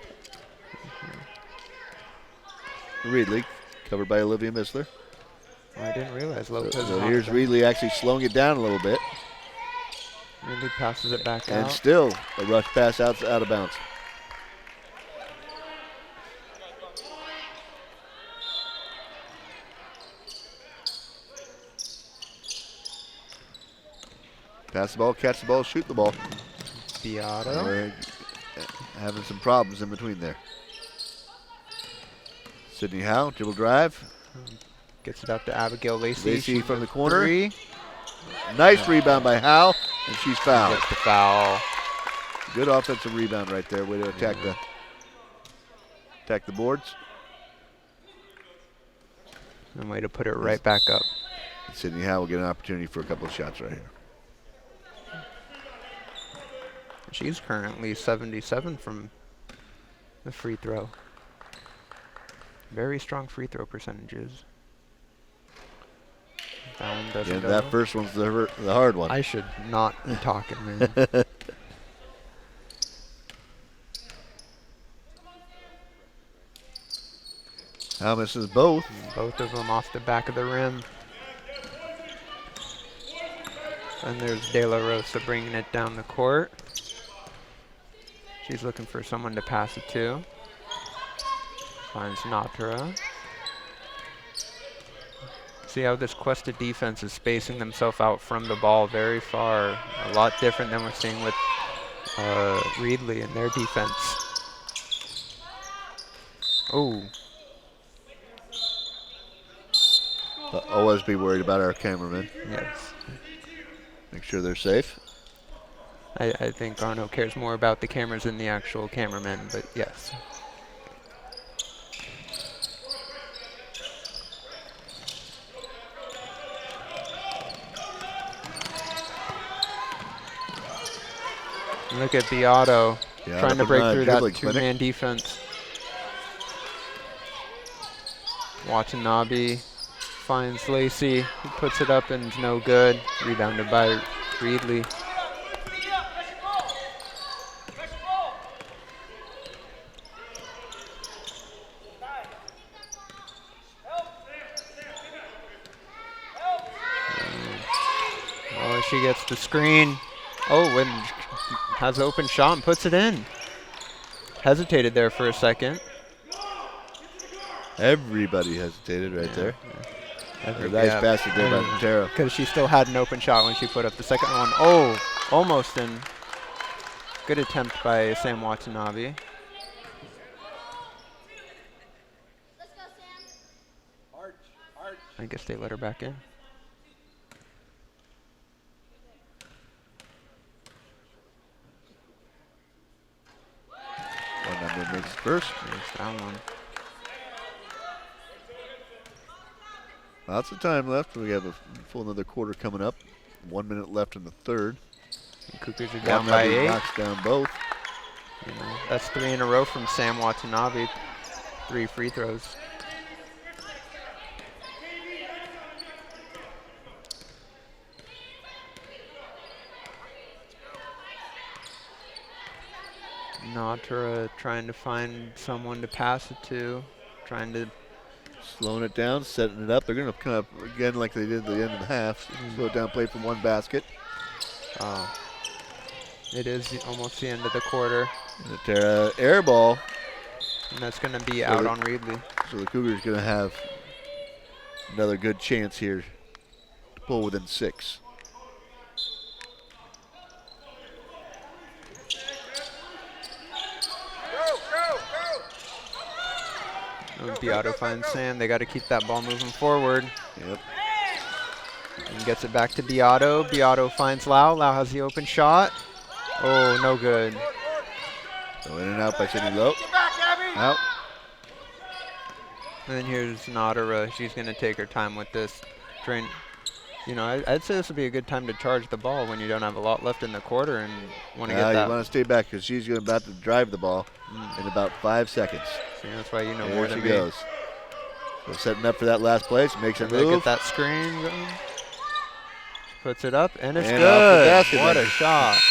Reedley, covered by Olivia Missler. I didn't realize Lopez. So here's Reedley actually slowing it down a little bit. Reedley passes it back And out. still a rush pass out of bounds. Pass the ball, catch the ball, shoot the ball. Beato. We're having some problems in between there. Sydney Howe, dribble drive. Gets it up to Abigail Lacey. Lacey from the corner. Three. Nice rebound by Howe, and she's fouled. Gets the foul. Good offensive rebound right there. Way to attack the boards. And way to put it right back up. Sydney Howe will get an opportunity for a couple of shots right here. She's currently 77 from the free throw. Very strong free throw percentages. That one doesn't And go. that first one's the hard one. I should not be talking, man. Howe misses both. Both of them off the back of the rim. And there's De La Rosa bringing it down the court. She's looking for someone to pass it to. Finds Natra. See how this Cuesta defense is spacing themselves out from the ball very far. A lot different than we're seeing with Reedley and their defense. Oh, Always be worried about our cameramen. yes. Make sure they're safe. I think Arno cares more about the cameras than the actual cameramen, but yes. Look at Beato Yeah, trying to up break in, through that dribbling clinic. two-man defense. Watanabe finds Lacey, who puts it up and it's no good. Rebounded by Reedley. she gets the screen. Oh, and has open shot and puts it in. Hesitated there for a second. Everybody hesitated right there. A nice Yeah. basket there by Tara. Because she still had an open shot when she put up the second one. Oh, almost in. Good attempt by Sam Watanabe. I guess they let her back in. One number makes it first. There's that one. Lots of time left. We have a full another quarter coming up. 1 minute left in the third. The Cougars are down by Watanabe 8. knocks down both. You know, that's 3 in a row from Sam Watanabe. 3 free throws. Natura trying to find someone to pass it to. Trying to. Slowing it down, setting it up. They're going to come up again like they did at the end of the half. Slow it down, play for one basket. It is almost the end of the quarter. And Tara air ball. And that's going to be out on Reedley. So the Cougars going to have another good chance here to pull within 6. Beato finds Sam. They got to keep that ball moving forward. Yep. And gets it back to Beato. Beato finds Lau. Lau has the open shot. Oh, no good. So in and out by Sydney Lowe. Get back, Abby! Out. And then here's Natura. She's going to take her time with this. You know, I'd say this would be a good time to charge the ball when you don't have a lot left in the quarter and want to get that. You want to stay back because she's about to drive the ball in about 5 seconds. See, that's why you know There more she than me. goes. So setting up for that last play. She makes a They move. get that screen going. Puts it up, and it's And good. off the basket What then. a shot.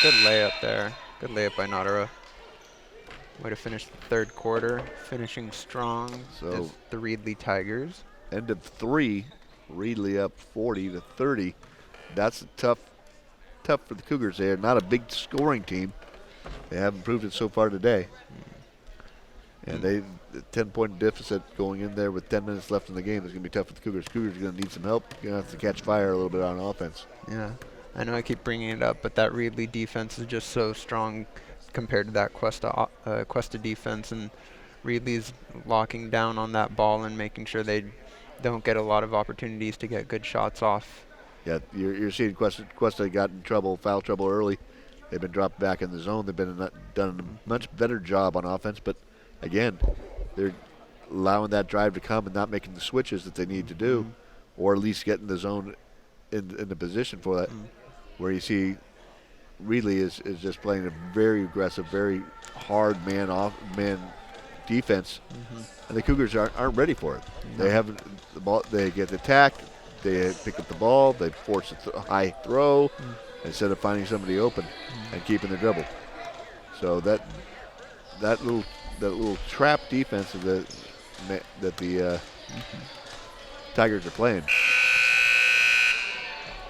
Good layup there. Good layup by Natura. Way to finish the third quarter. Finishing strong So- as the Reedley Tigers. End of 3. Reedley up 40-30. That's tough for the Cougars there. Not a big scoring team. They haven't proved it so far today. And the 10-point deficit going in there with 10 minutes left in the game is going to be tough for the Cougars. Cougars are going to need some help. Going to have to catch fire a little bit on offense. Yeah, I know I keep bringing it up, but that Reedley defense is just so strong compared to that Cuesta defense, and Reedley's locking down on that ball and making sure they don't get a lot of opportunities to get good shots off. Yeah, you're seeing Cuesta got in trouble, foul trouble early. They've been dropped back in the zone. They've been done a much better job on offense, but again, they're allowing that drive to come and not making the switches that they need to do, or at least getting the zone in the position for that. Where you see Reedley is just playing a very aggressive, very hard man defense, and the Cougars aren't ready for it. They haven't the ball. They get attacked. They pick up the ball. They force a high throw instead of finding somebody open and keeping the dribble. So that little trap defense that the Tigers are playing,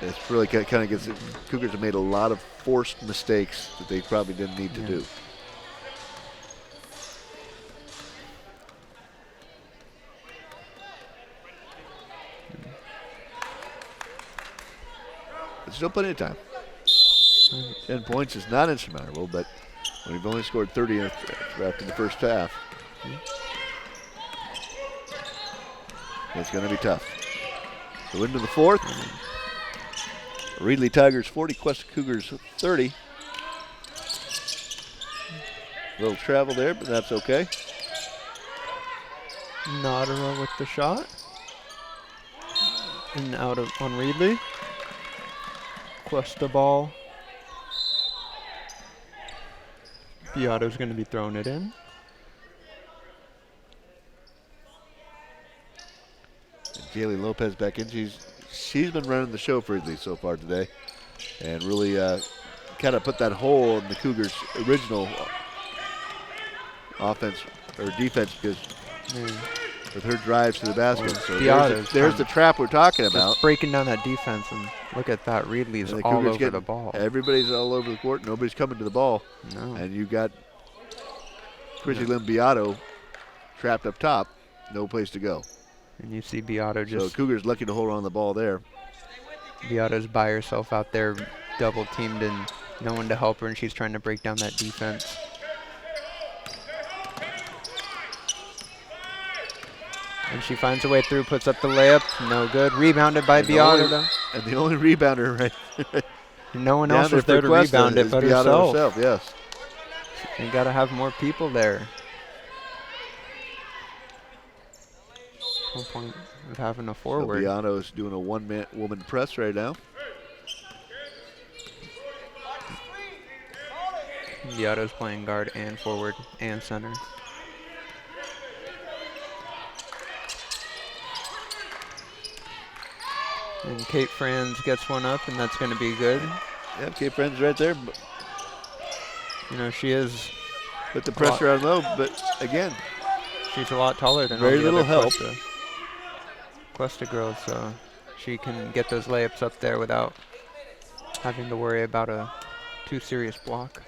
it's really kind of gets Cougars have made a lot of forced mistakes that they probably didn't need to do. But still plenty of time. 10 points is not insurmountable, but when we've only scored 30 after the first half, it's going to be tough. So into the fourth. Reedley Tigers 40, Cuesta Cougars 30. A little travel there, but that's okay. Natura with the shot. And out on Reedley. Cuesta ball. Beato's going to be throwing it in. And Jaylee Lopez back in. She's been running the show for Reedley so far today, and really kind of put that hole in the Cougars' original offense or defense, because with her drives to the basket. So Beato's there's the trap we're talking about. just breaking down that defense, and look at that. Reedley's And the all Cougars over the getting- ball. Everybody's all over the court. Nobody's coming to the ball. No. And you got Chrissy Lynn Beato trapped up top. No place to go. And you see Beato So just, Cougars lucky to hold on the ball there. Beato's by herself out there, double teamed, and no one to help her, and she's trying to break down that defense. And she finds a way through, puts up the layup, no good. Rebounded by Beato, though. And the only rebounder right No one down else was for there to Cuesta rebound it is but Beato herself. Yes. You got to have more people there. No point of having a So forward. Beato's doing a one-woman press right now. Beato's playing guard and forward and center. And Kate Franz gets one up, and that's going to be good. Yeah, Cape Friends right there. You know, she is, Put the pressure on low, but again, she's a lot taller than Very all the little other help. Cuesta girls, so she can get those layups up there without having to worry about a too serious block.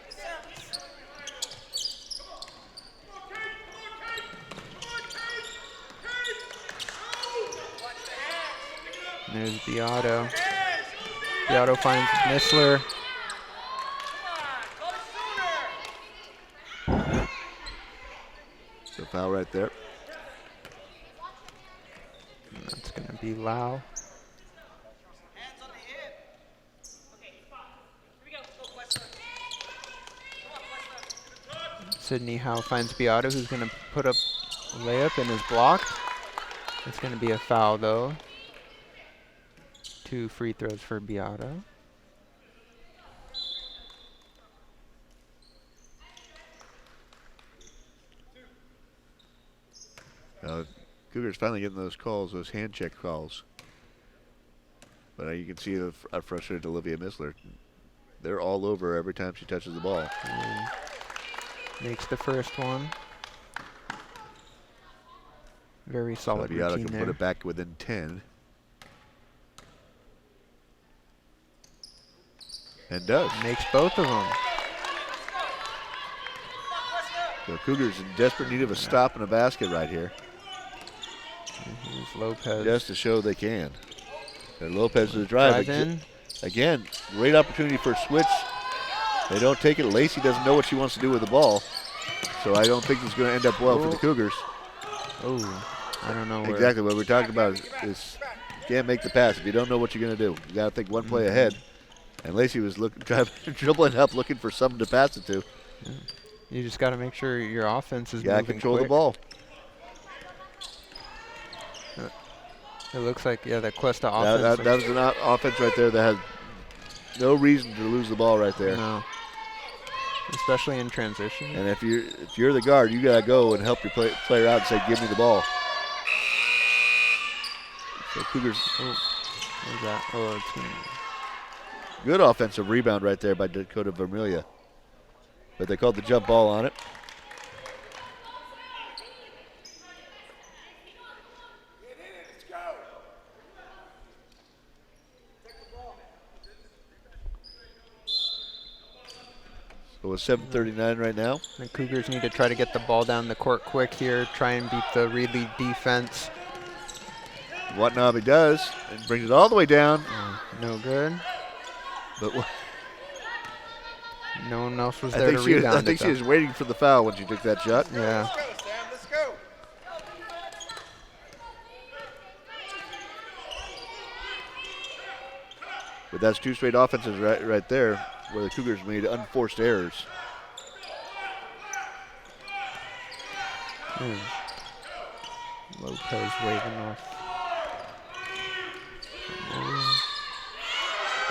And there's Beato. Beato finds Missler. the foul right there. And that's going to be Lau. Sydney Howe finds Beato, who's going to put up a layup and is blocked. It's going to be a foul, though. 2 free throws for Beato. Cougars finally getting those calls, those hand check calls. But you can see how frustrated Olivia Missler. They're all over every time she touches the ball. And makes the first one. Very solid So Beato routine can there. put it back within 10. And does. Makes both of them. So Cougars in desperate need of a stop and a basket right here, And here's Lopez. just to show they can. And Lopez to the drive. Drive in. Again, great opportunity for a switch. They don't take it. Lacey doesn't know what she wants to do with the ball. So I don't think it's going to end up well for the Cougars. Oh, I don't know where. Exactly what we're talking about is you can't make the pass if you don't know what you're going to do. You got to think one play ahead. And Lacey was dribbling up, looking for someone to pass it to. You just got to make sure your offense is You got to moving control quick. the ball. It looks like, yeah, that Cuesta That, offense. that was an offense right there that had no reason to lose the ball right there. No. Especially in transition. And if you're the guard, you got to go and help your player out and say, give me the ball. So Cougars, What's that? Oh, it's gonna, good offensive rebound right there by Dakota Vermilia. But they called the jump ball on it. So it's 7:39 right now. the Cougars need to try to get the ball down the court quick here, try and beat the Reedley defense. Watanabe does and brings it all the way down. No good. But No one else was I there think to she rebound it, she though. was waiting for the foul when she took that shot. Yeah. Let's go, Sam. Let's go. But that's two straight offenses right there where the Cougars made unforced errors. Lopez waving off.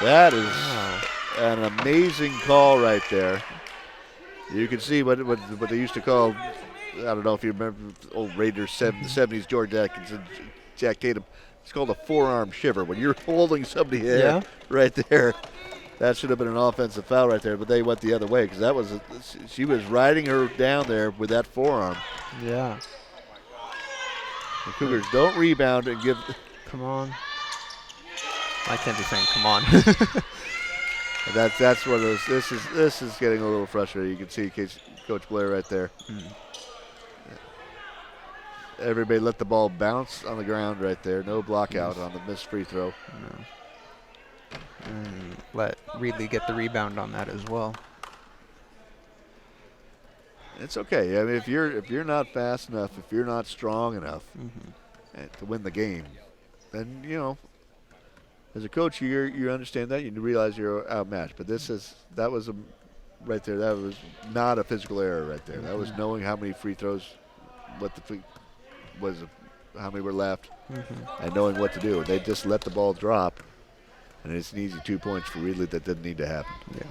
That is Wow. an amazing call right there. You can see what they used to call, I don't know if you remember the old Raiders, the 70s, George Atkinson, Jack Tatum. It's called a forearm shiver. When you're holding somebody there, right there, that should have been an offensive foul right there, but they went the other way because she was riding her down there with that forearm. Yeah. The Cougars don't rebound and give. Come on. I can't be saying come on. That's one of those. This is getting a little frustrating. You can see Coach Blair right there. Everybody let the ball bounce on the ground right there. No block out on the missed free throw. No. And let Reedley get the rebound on that as well. It's okay. I mean, if you're not fast enough, if you're not strong enough to win the game, then as a coach, you understand that. You realize you're outmatched. But that was right there. That was not a physical error right there. That was knowing how many free throws, how many were left, and knowing what to do. They just let the ball drop, and it's an easy 2 points for Reedley that didn't need to happen. Yeah.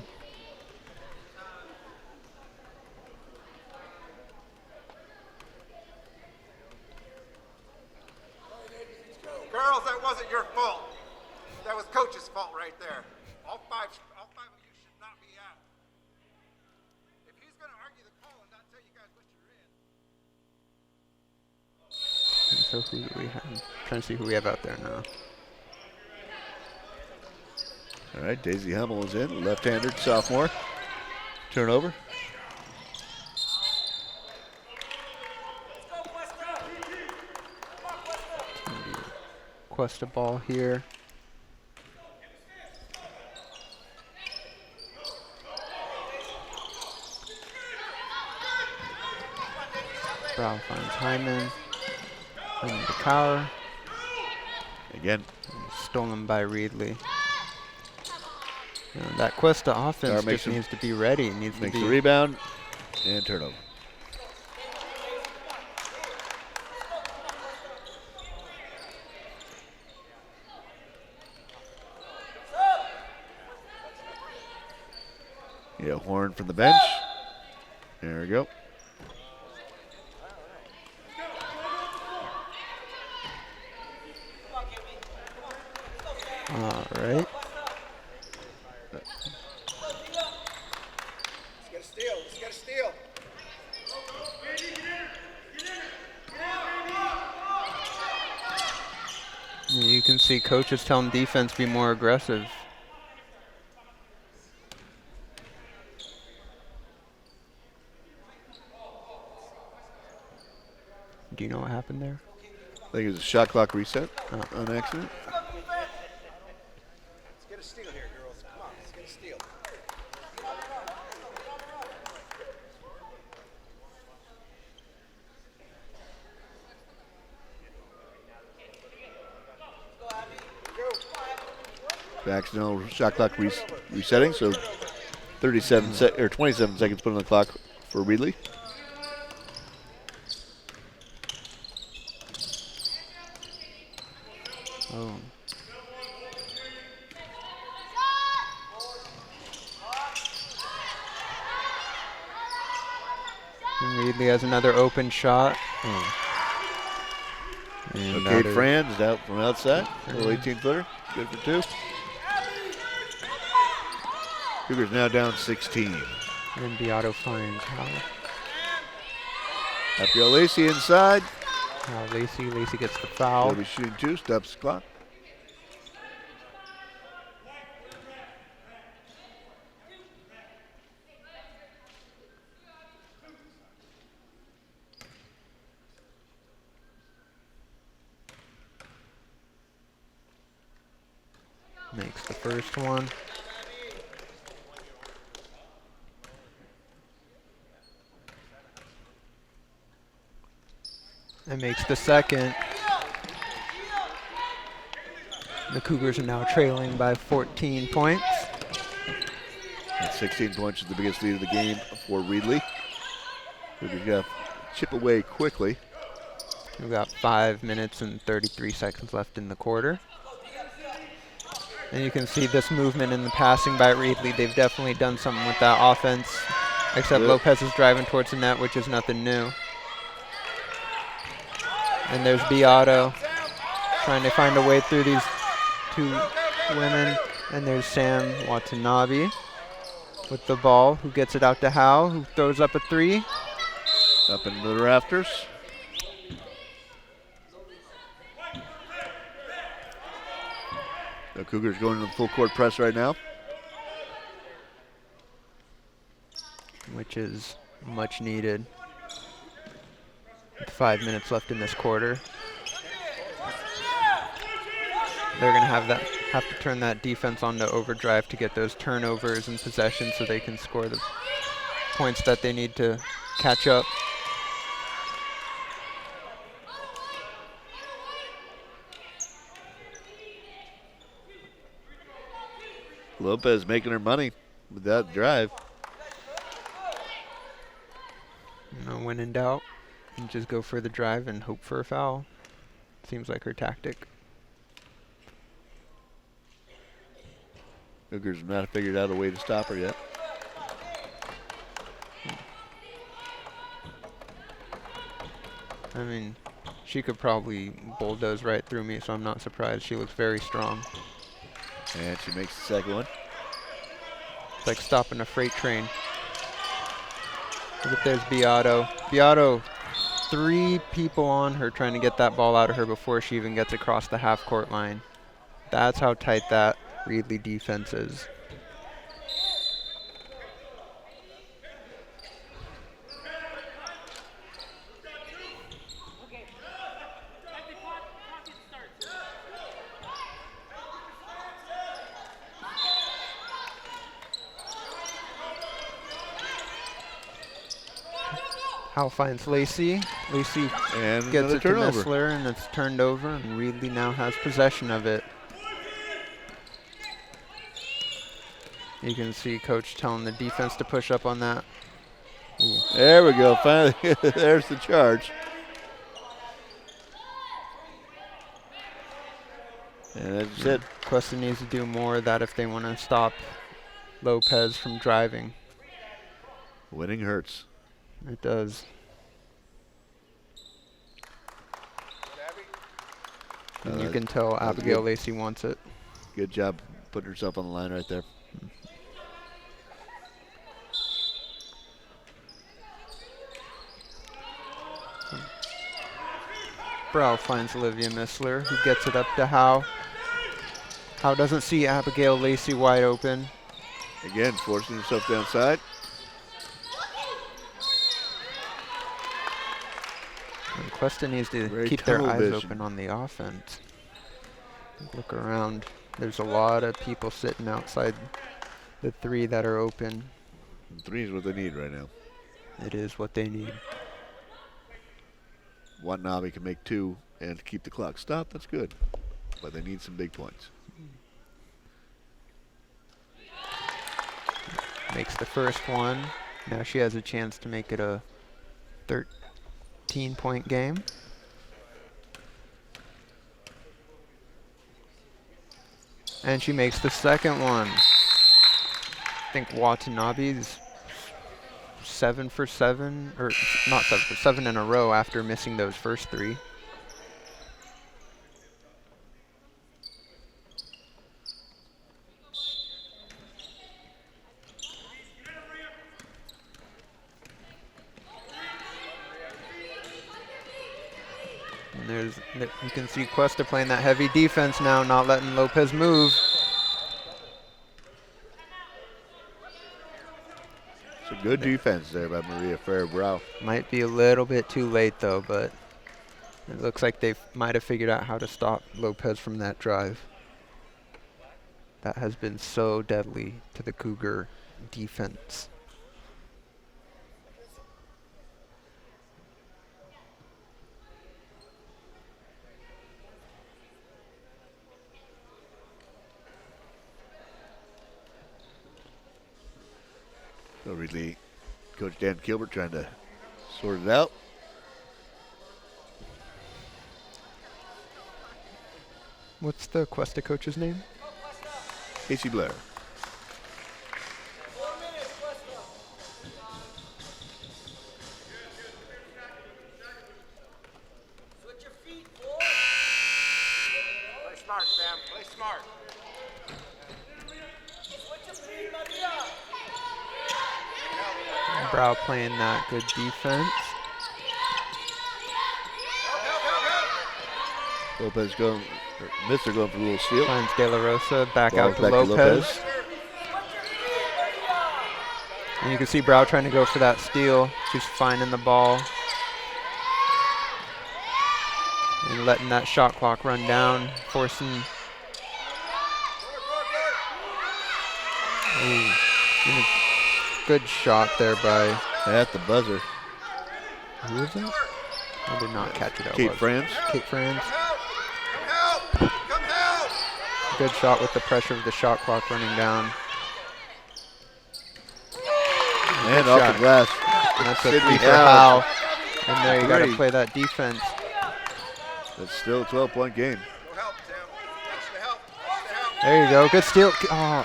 Girls, that wasn't your fault. That was Coach's fault right there. All five of you should not be out. If he's going to argue the call and not tell you guys what you're in. So who do we have? I'm trying to see who we have out there now. All right, Daisy Hummel is in, left-handed sophomore. Turnover. Cuesta ball here. Brown finds Hyman. Hyman to Cower. Again. Stolen by Reedley. And that Cuesta offense just needs to be ready. Makes the rebound and turnover. Yeah, Horn from the bench. There we go. All right. Let's get a steal. Let's get a steal. You can see coaches telling defense be more aggressive. Do you know what happened there? I think it was a shot clock reset on accident. Let's get a steal here, girls. Come on, let's get a steal. Accidental shot clock resetting, so 27 or 27 seconds put on the clock for Reedley. Oh. And Reedley has another open shot. And Kate Franz out from outside. Little 18-footer. Good for two. Cougars now down 16. And Beato finds Howell. Abigail Lacey inside. Lacey gets the foul. He'll be shooting two, stops the clock. Makes the first one. And makes the second. The Cougars are now trailing by 14 points. And 16 points is the biggest lead of the game for Reedley. Cougars got to chip away quickly. We've got 5 minutes and 33 seconds left in the quarter. And you can see this movement in the passing by Reedley. They've definitely done something with that offense. Except Lopez is driving towards the net, which is nothing new. And there's Beato trying to find a way through these two women. And there's Sam Watanabe with the ball, who gets it out to Howe, who throws up a three. Up into the rafters. The Cougars going to the full court press right now. Which is much needed. With 5 minutes left in this quarter. They're going to have to turn that defense onto overdrive to get those turnovers and possessions so they can score the points that they need to catch up. Lopez making her money with that drive. When in doubt, you just go for the drive and hope for a foul. Seems like her tactic. Cougars have not figured out a way to stop her yet. I mean, she could probably bulldoze right through me, so I'm not surprised. She looks very strong. And she makes the second one. It's like stopping a freight train. Look, there's Beato. Beato, 3 people on her trying to get that ball out of her before she even gets across the half-court line. That's how tight that Reedley defense is. Hal finds Lacey. Lacey And gets another it turnover. to Missler, and it's turned over, and Reedley now has possession of it. You can see Coach telling the defense to push up on that. Ooh. There we go. Finally, there's the charge. And that's it. Cuesta needs to do more of that if they want to stop Lopez from driving. Winning hurts. It does. And you can tell Abigail Lacey wants it. Good job putting herself on the line right there. Brow finds Olivia Missler, who gets it up to Howe. Howe doesn't see Abigail Lacey wide open. Again, forcing herself downside. And Cuesta needs to Very keep their tunnel eyes vision. open on the offense. Look around. There's a lot of people sitting outside the 3 that are open. And 3 is what they need right now. It is what they need. Watanabe can make 2 and keep the clock stopped. That's good. But they need some big points. Makes the first one. Now she has a chance to make it a 13-point game. And she makes the second one. I think Watanabe's 7 for 7, or not 7 for 7 in a row after missing those first 3. And you can see Cuesta playing that heavy defense now, not letting Lopez move. It's a good defense there by Maria Ferrer-Brow. Might be a little bit too late though, but it looks like they might have figured out how to stop Lopez from that drive. That has been so deadly to the Cougar defense. So Reedley, Coach Dan Gilbert trying to sort it out. What's the Cuesta coach's name? Casey Blair. Play smart, Sam. Play smart. Brow playing that good defense. Lopez going Mister going for a little steal. Finds De La Rosa, back Ball out to back to Lopez. Lopez. And you can see Brow trying to go for that steal. She's finding the ball. And letting that shot clock run down, forcing. Ooh, and a good shot there by. At the buzzer. Who is that? I did not catch it. Kate Franz. Kate Franz. Come help! Come help! Good shot with the pressure of the shot clock running down. And Good off shot. the glass. And that's a Sydney 3 for Howe. Howe. And there you got to Great. play that defense. It's still a 12-point game. Go help, Sam. Watch the help. Watch the help. There you go. Good steal. Oh.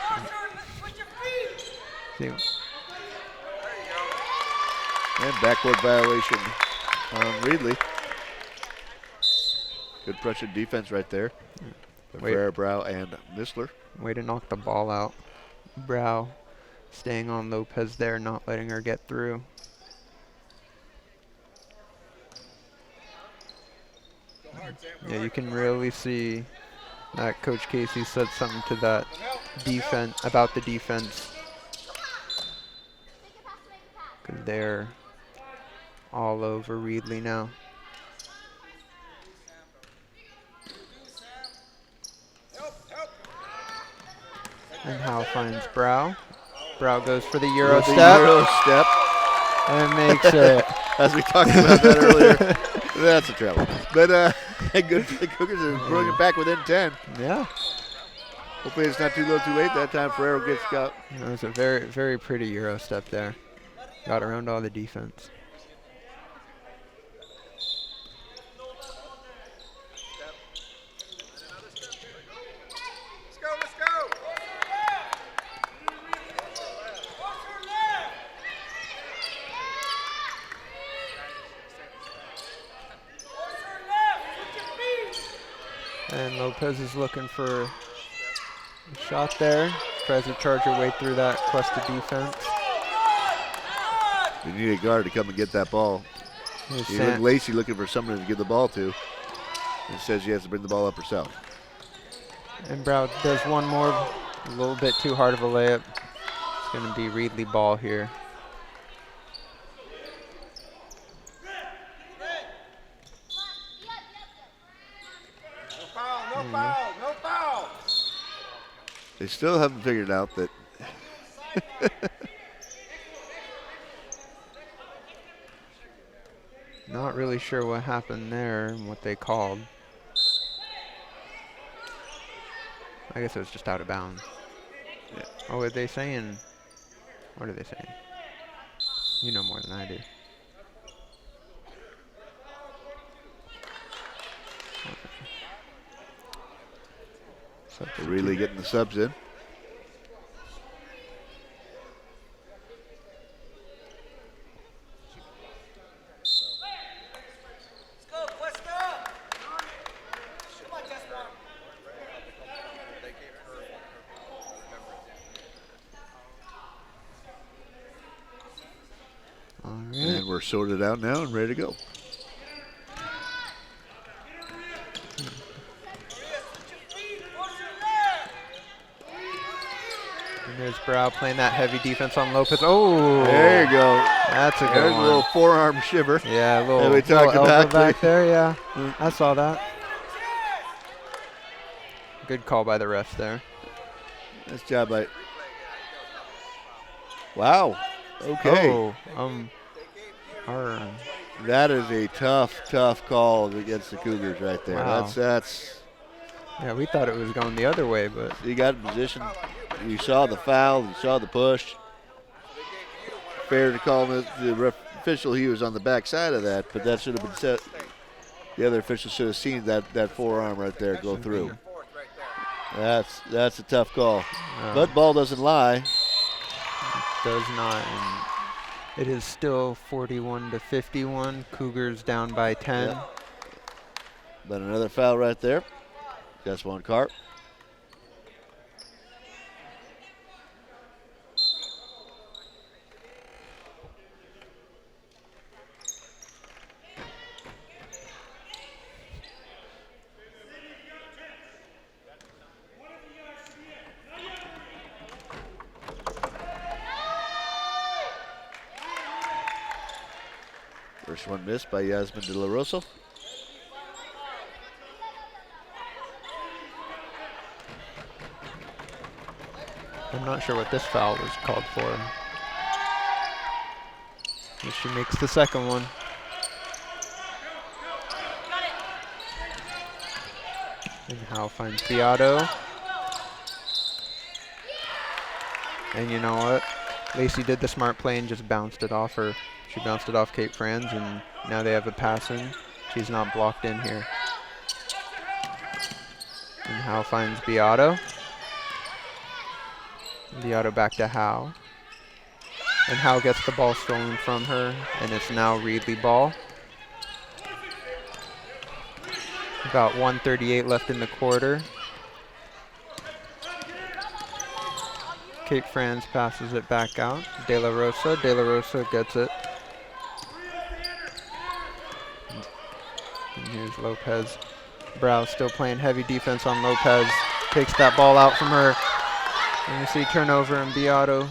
See, And backboard violation on Reedley. Good pressure defense right there. Wait. Ferrer, Brow, and Missler. way to knock the ball out. Brow staying on Lopez there, not letting her get through. Yeah, you can really see that Coach Casey said something to that defense about the defense. 'Cause they're all over Reedley now. And Howe finds Brow. Brow goes for the Euro The step Euro step. and makes it. As we talked about that earlier. That's a trouble. But good for the Cougars are bringing it back within 10. Yeah, Hopefully it's not too low too late. That time Ferrero gets got. that was a very, very pretty Euro step there. Got around all the defense. Let's go, let's go. And Lopez is looking for a shot there. Tries to charge her way through that Cuesta defense. They need a guard to come and get that ball. Here's Even Sam- Lacey looking for someone to give the ball to. And says she has to bring the ball up herself. And Brow does one more, a little bit too hard of a layup. It's going to be Reedley ball here. No foul, no foul, no foul. They still haven't figured out that Not really sure what happened there and what they called. I guess it was just out of bounds. Yeah. Oh, what are they saying? What are they saying? You know more than I do. they're really getting the subs in. Let's go, Cuesta. All right. And we're sorted out now and ready to go. And there's Brow playing that heavy defense on Lopez. Oh, There you go. that's a good There's a one. little forearm shiver. Yeah, a little, And we talked little elbow about back there. Yeah, I saw that. Good call by the refs there. Nice job by. Wow. Okay. Oh, our, That is a tough call against the Cougars right there. Wow. That's yeah, we thought it was going the other way, but you got in position. You saw the foul. You saw the push. Fair to call the official. He was on the back side of that, but that should have been set. The other official should have seen that forearm right there go through. That's a tough call. But ball doesn't lie. does not. And it is still 41-51. Cougars down by 10. Yep. But another foul right there. Just one cart. Next one missed by Yasmin De La Rosa. I'm not sure what this foul was called for. And she makes the second one. And Howe finds Beato. And you know what? Lacey did the smart play and just bounced it off her. She bounced it off Kate Franz, and now they have a pass in. She's not blocked in here. And Howe finds Beato. Beato back to Howe. And Howe gets the ball stolen from her, and it's now Reedley ball. About 1:38 left in the quarter. Kate Franz passes it back out. De La Rosa gets it. And here's Lopez. Brow still playing heavy defense on Lopez. Takes that ball out from her. And you see turnover, and Beato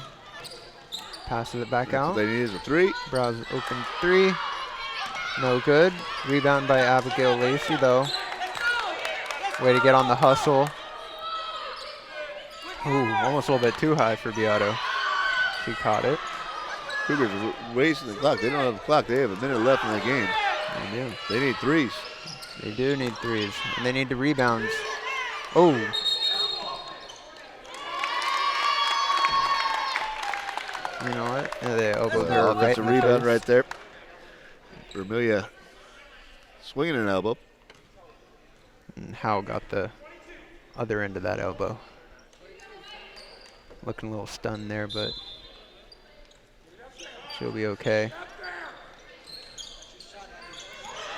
passes it back out. They need is a three. Brow's open three. No good. Rebound by Abigail Lacey, though. Way to get on the hustle. Ooh, almost a little bit too high for Beato. She caught it. Cougars are racing the clock. They don't have the clock. They have a minute left in the game. They do. They need threes. They do need threes. And they need the rebounds. Oh. You know what? Yeah, they elbowed her right Offensive in the rebound face. right there. Vermilia swinging an elbow. And Howe got the other end of that elbow. Looking a little stunned there, but she'll be okay.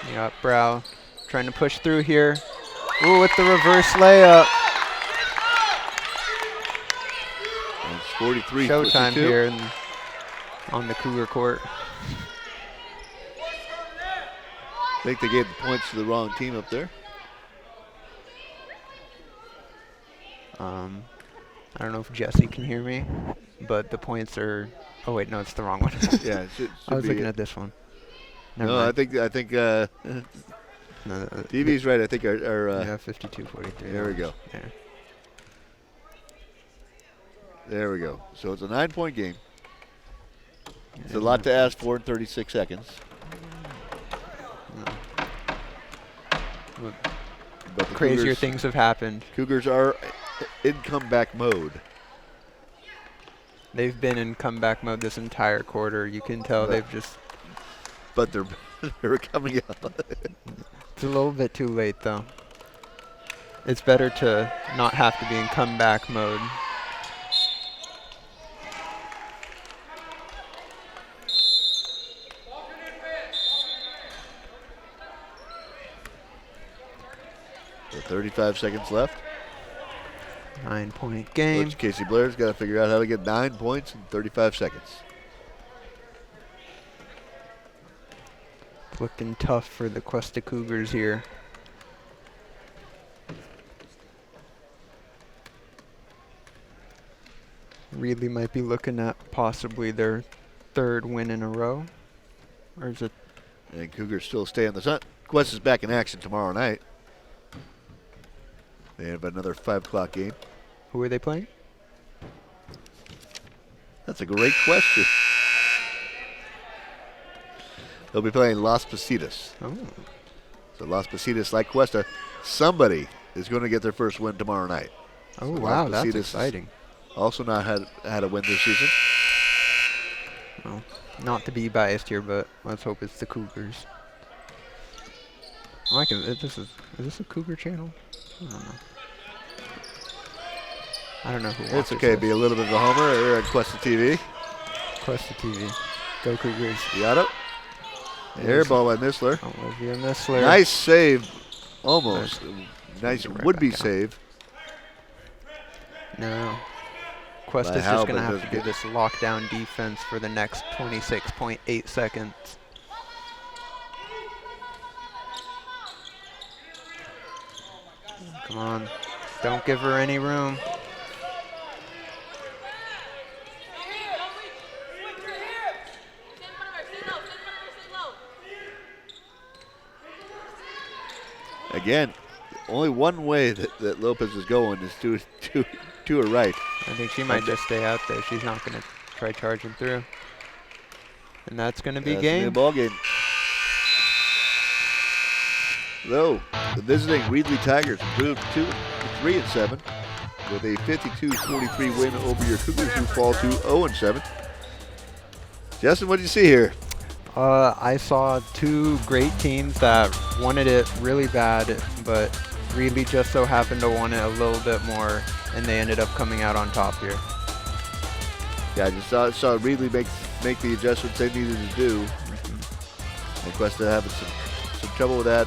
You got Brow trying to push through here. Ooh, with the reverse layup. And it's 43 Showtime 52. here on the Cougar court. I think they gave the points to the wrong team up there. I don't know if Jesse can hear me, but the points are. Oh wait, no, it's the wrong one. Yeah, it should I was be looking it. at this one. Never No, mind. I think No, TV's right. I think our yeah, 52-43. there we go. There. There we go. So it's a 9-point game. It's a lot to ask for in 36 seconds. Look, But the crazier Cougars, things have happened. Cougars are in comeback mode. They've been in comeback mode this entire quarter. You can tell they've just. But they're coming out. It's a little bit too late, though. It's better to not have to be in comeback mode. So 35 seconds left. 9-point game. Coach Casey Blair's got to figure out how to get 9 points in 35 seconds. Looking tough for the Cuesta Cougars here. Reedley might be looking at possibly their 3rd win in a row. Or is it? And Cougars still stay on the sun. Quest is back in action tomorrow night. They have another 5 o'clock game. Who are they playing? That's a great question. They'll be playing Las Positas. Oh. So Las Positas, like Cuesta, somebody is going to get their first win tomorrow night. Oh, So wow, Las that's Positas exciting. Also not had a win this season. Well, not to be biased here, but let's hope it's the Cougars. I can. Is this a Cougar channel? I don't know. I don't know who It's watches okay to this. be a little bit of a homer here at Cuesta TV. Cuesta TV. Go Cougars. Beato. Air ball by Missler. Olivia Missler. Nice save. Almost. Nice Get right would-be back out. save. No. Cuesta's Howe, just going but to have doesn't to do get- this lockdown defense for the next 26.8 seconds. Come on. Don't give her any room. again, only one way that Lopez is going is to her right. I think she might just stay out there. She's not going to try charging through. And that's going to be That's gonna game. a ball game. Though the visiting Reedley Tigers improved to 3-7 with a 52-43 win over your Cougars, who fall to 0-7. Justin, what did you see here? I saw two great teams that wanted it really bad, but Reedley just so happened to want it a little bit more, and they ended up coming out on top here. Yeah, I just saw Reedley make the adjustments they needed to do. And Cuesta having some trouble with that.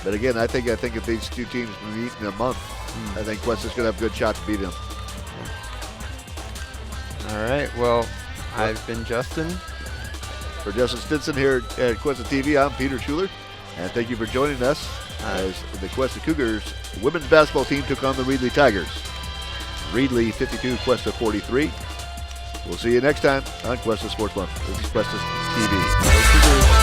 But again, I think if these two teams meet in a month, I think Cuesta's going to have a good shot to beat them. All right, well, I've been Justin. For Justin Stinson here at Cuesta TV, I'm Peter Schuler. And thank you for joining us as the Cuesta Cougars women's basketball team took on the Reedley Tigers. Reedley 52, Cuesta 43. We'll see you next time on Cuesta Sports Month. This is Cuesta TV.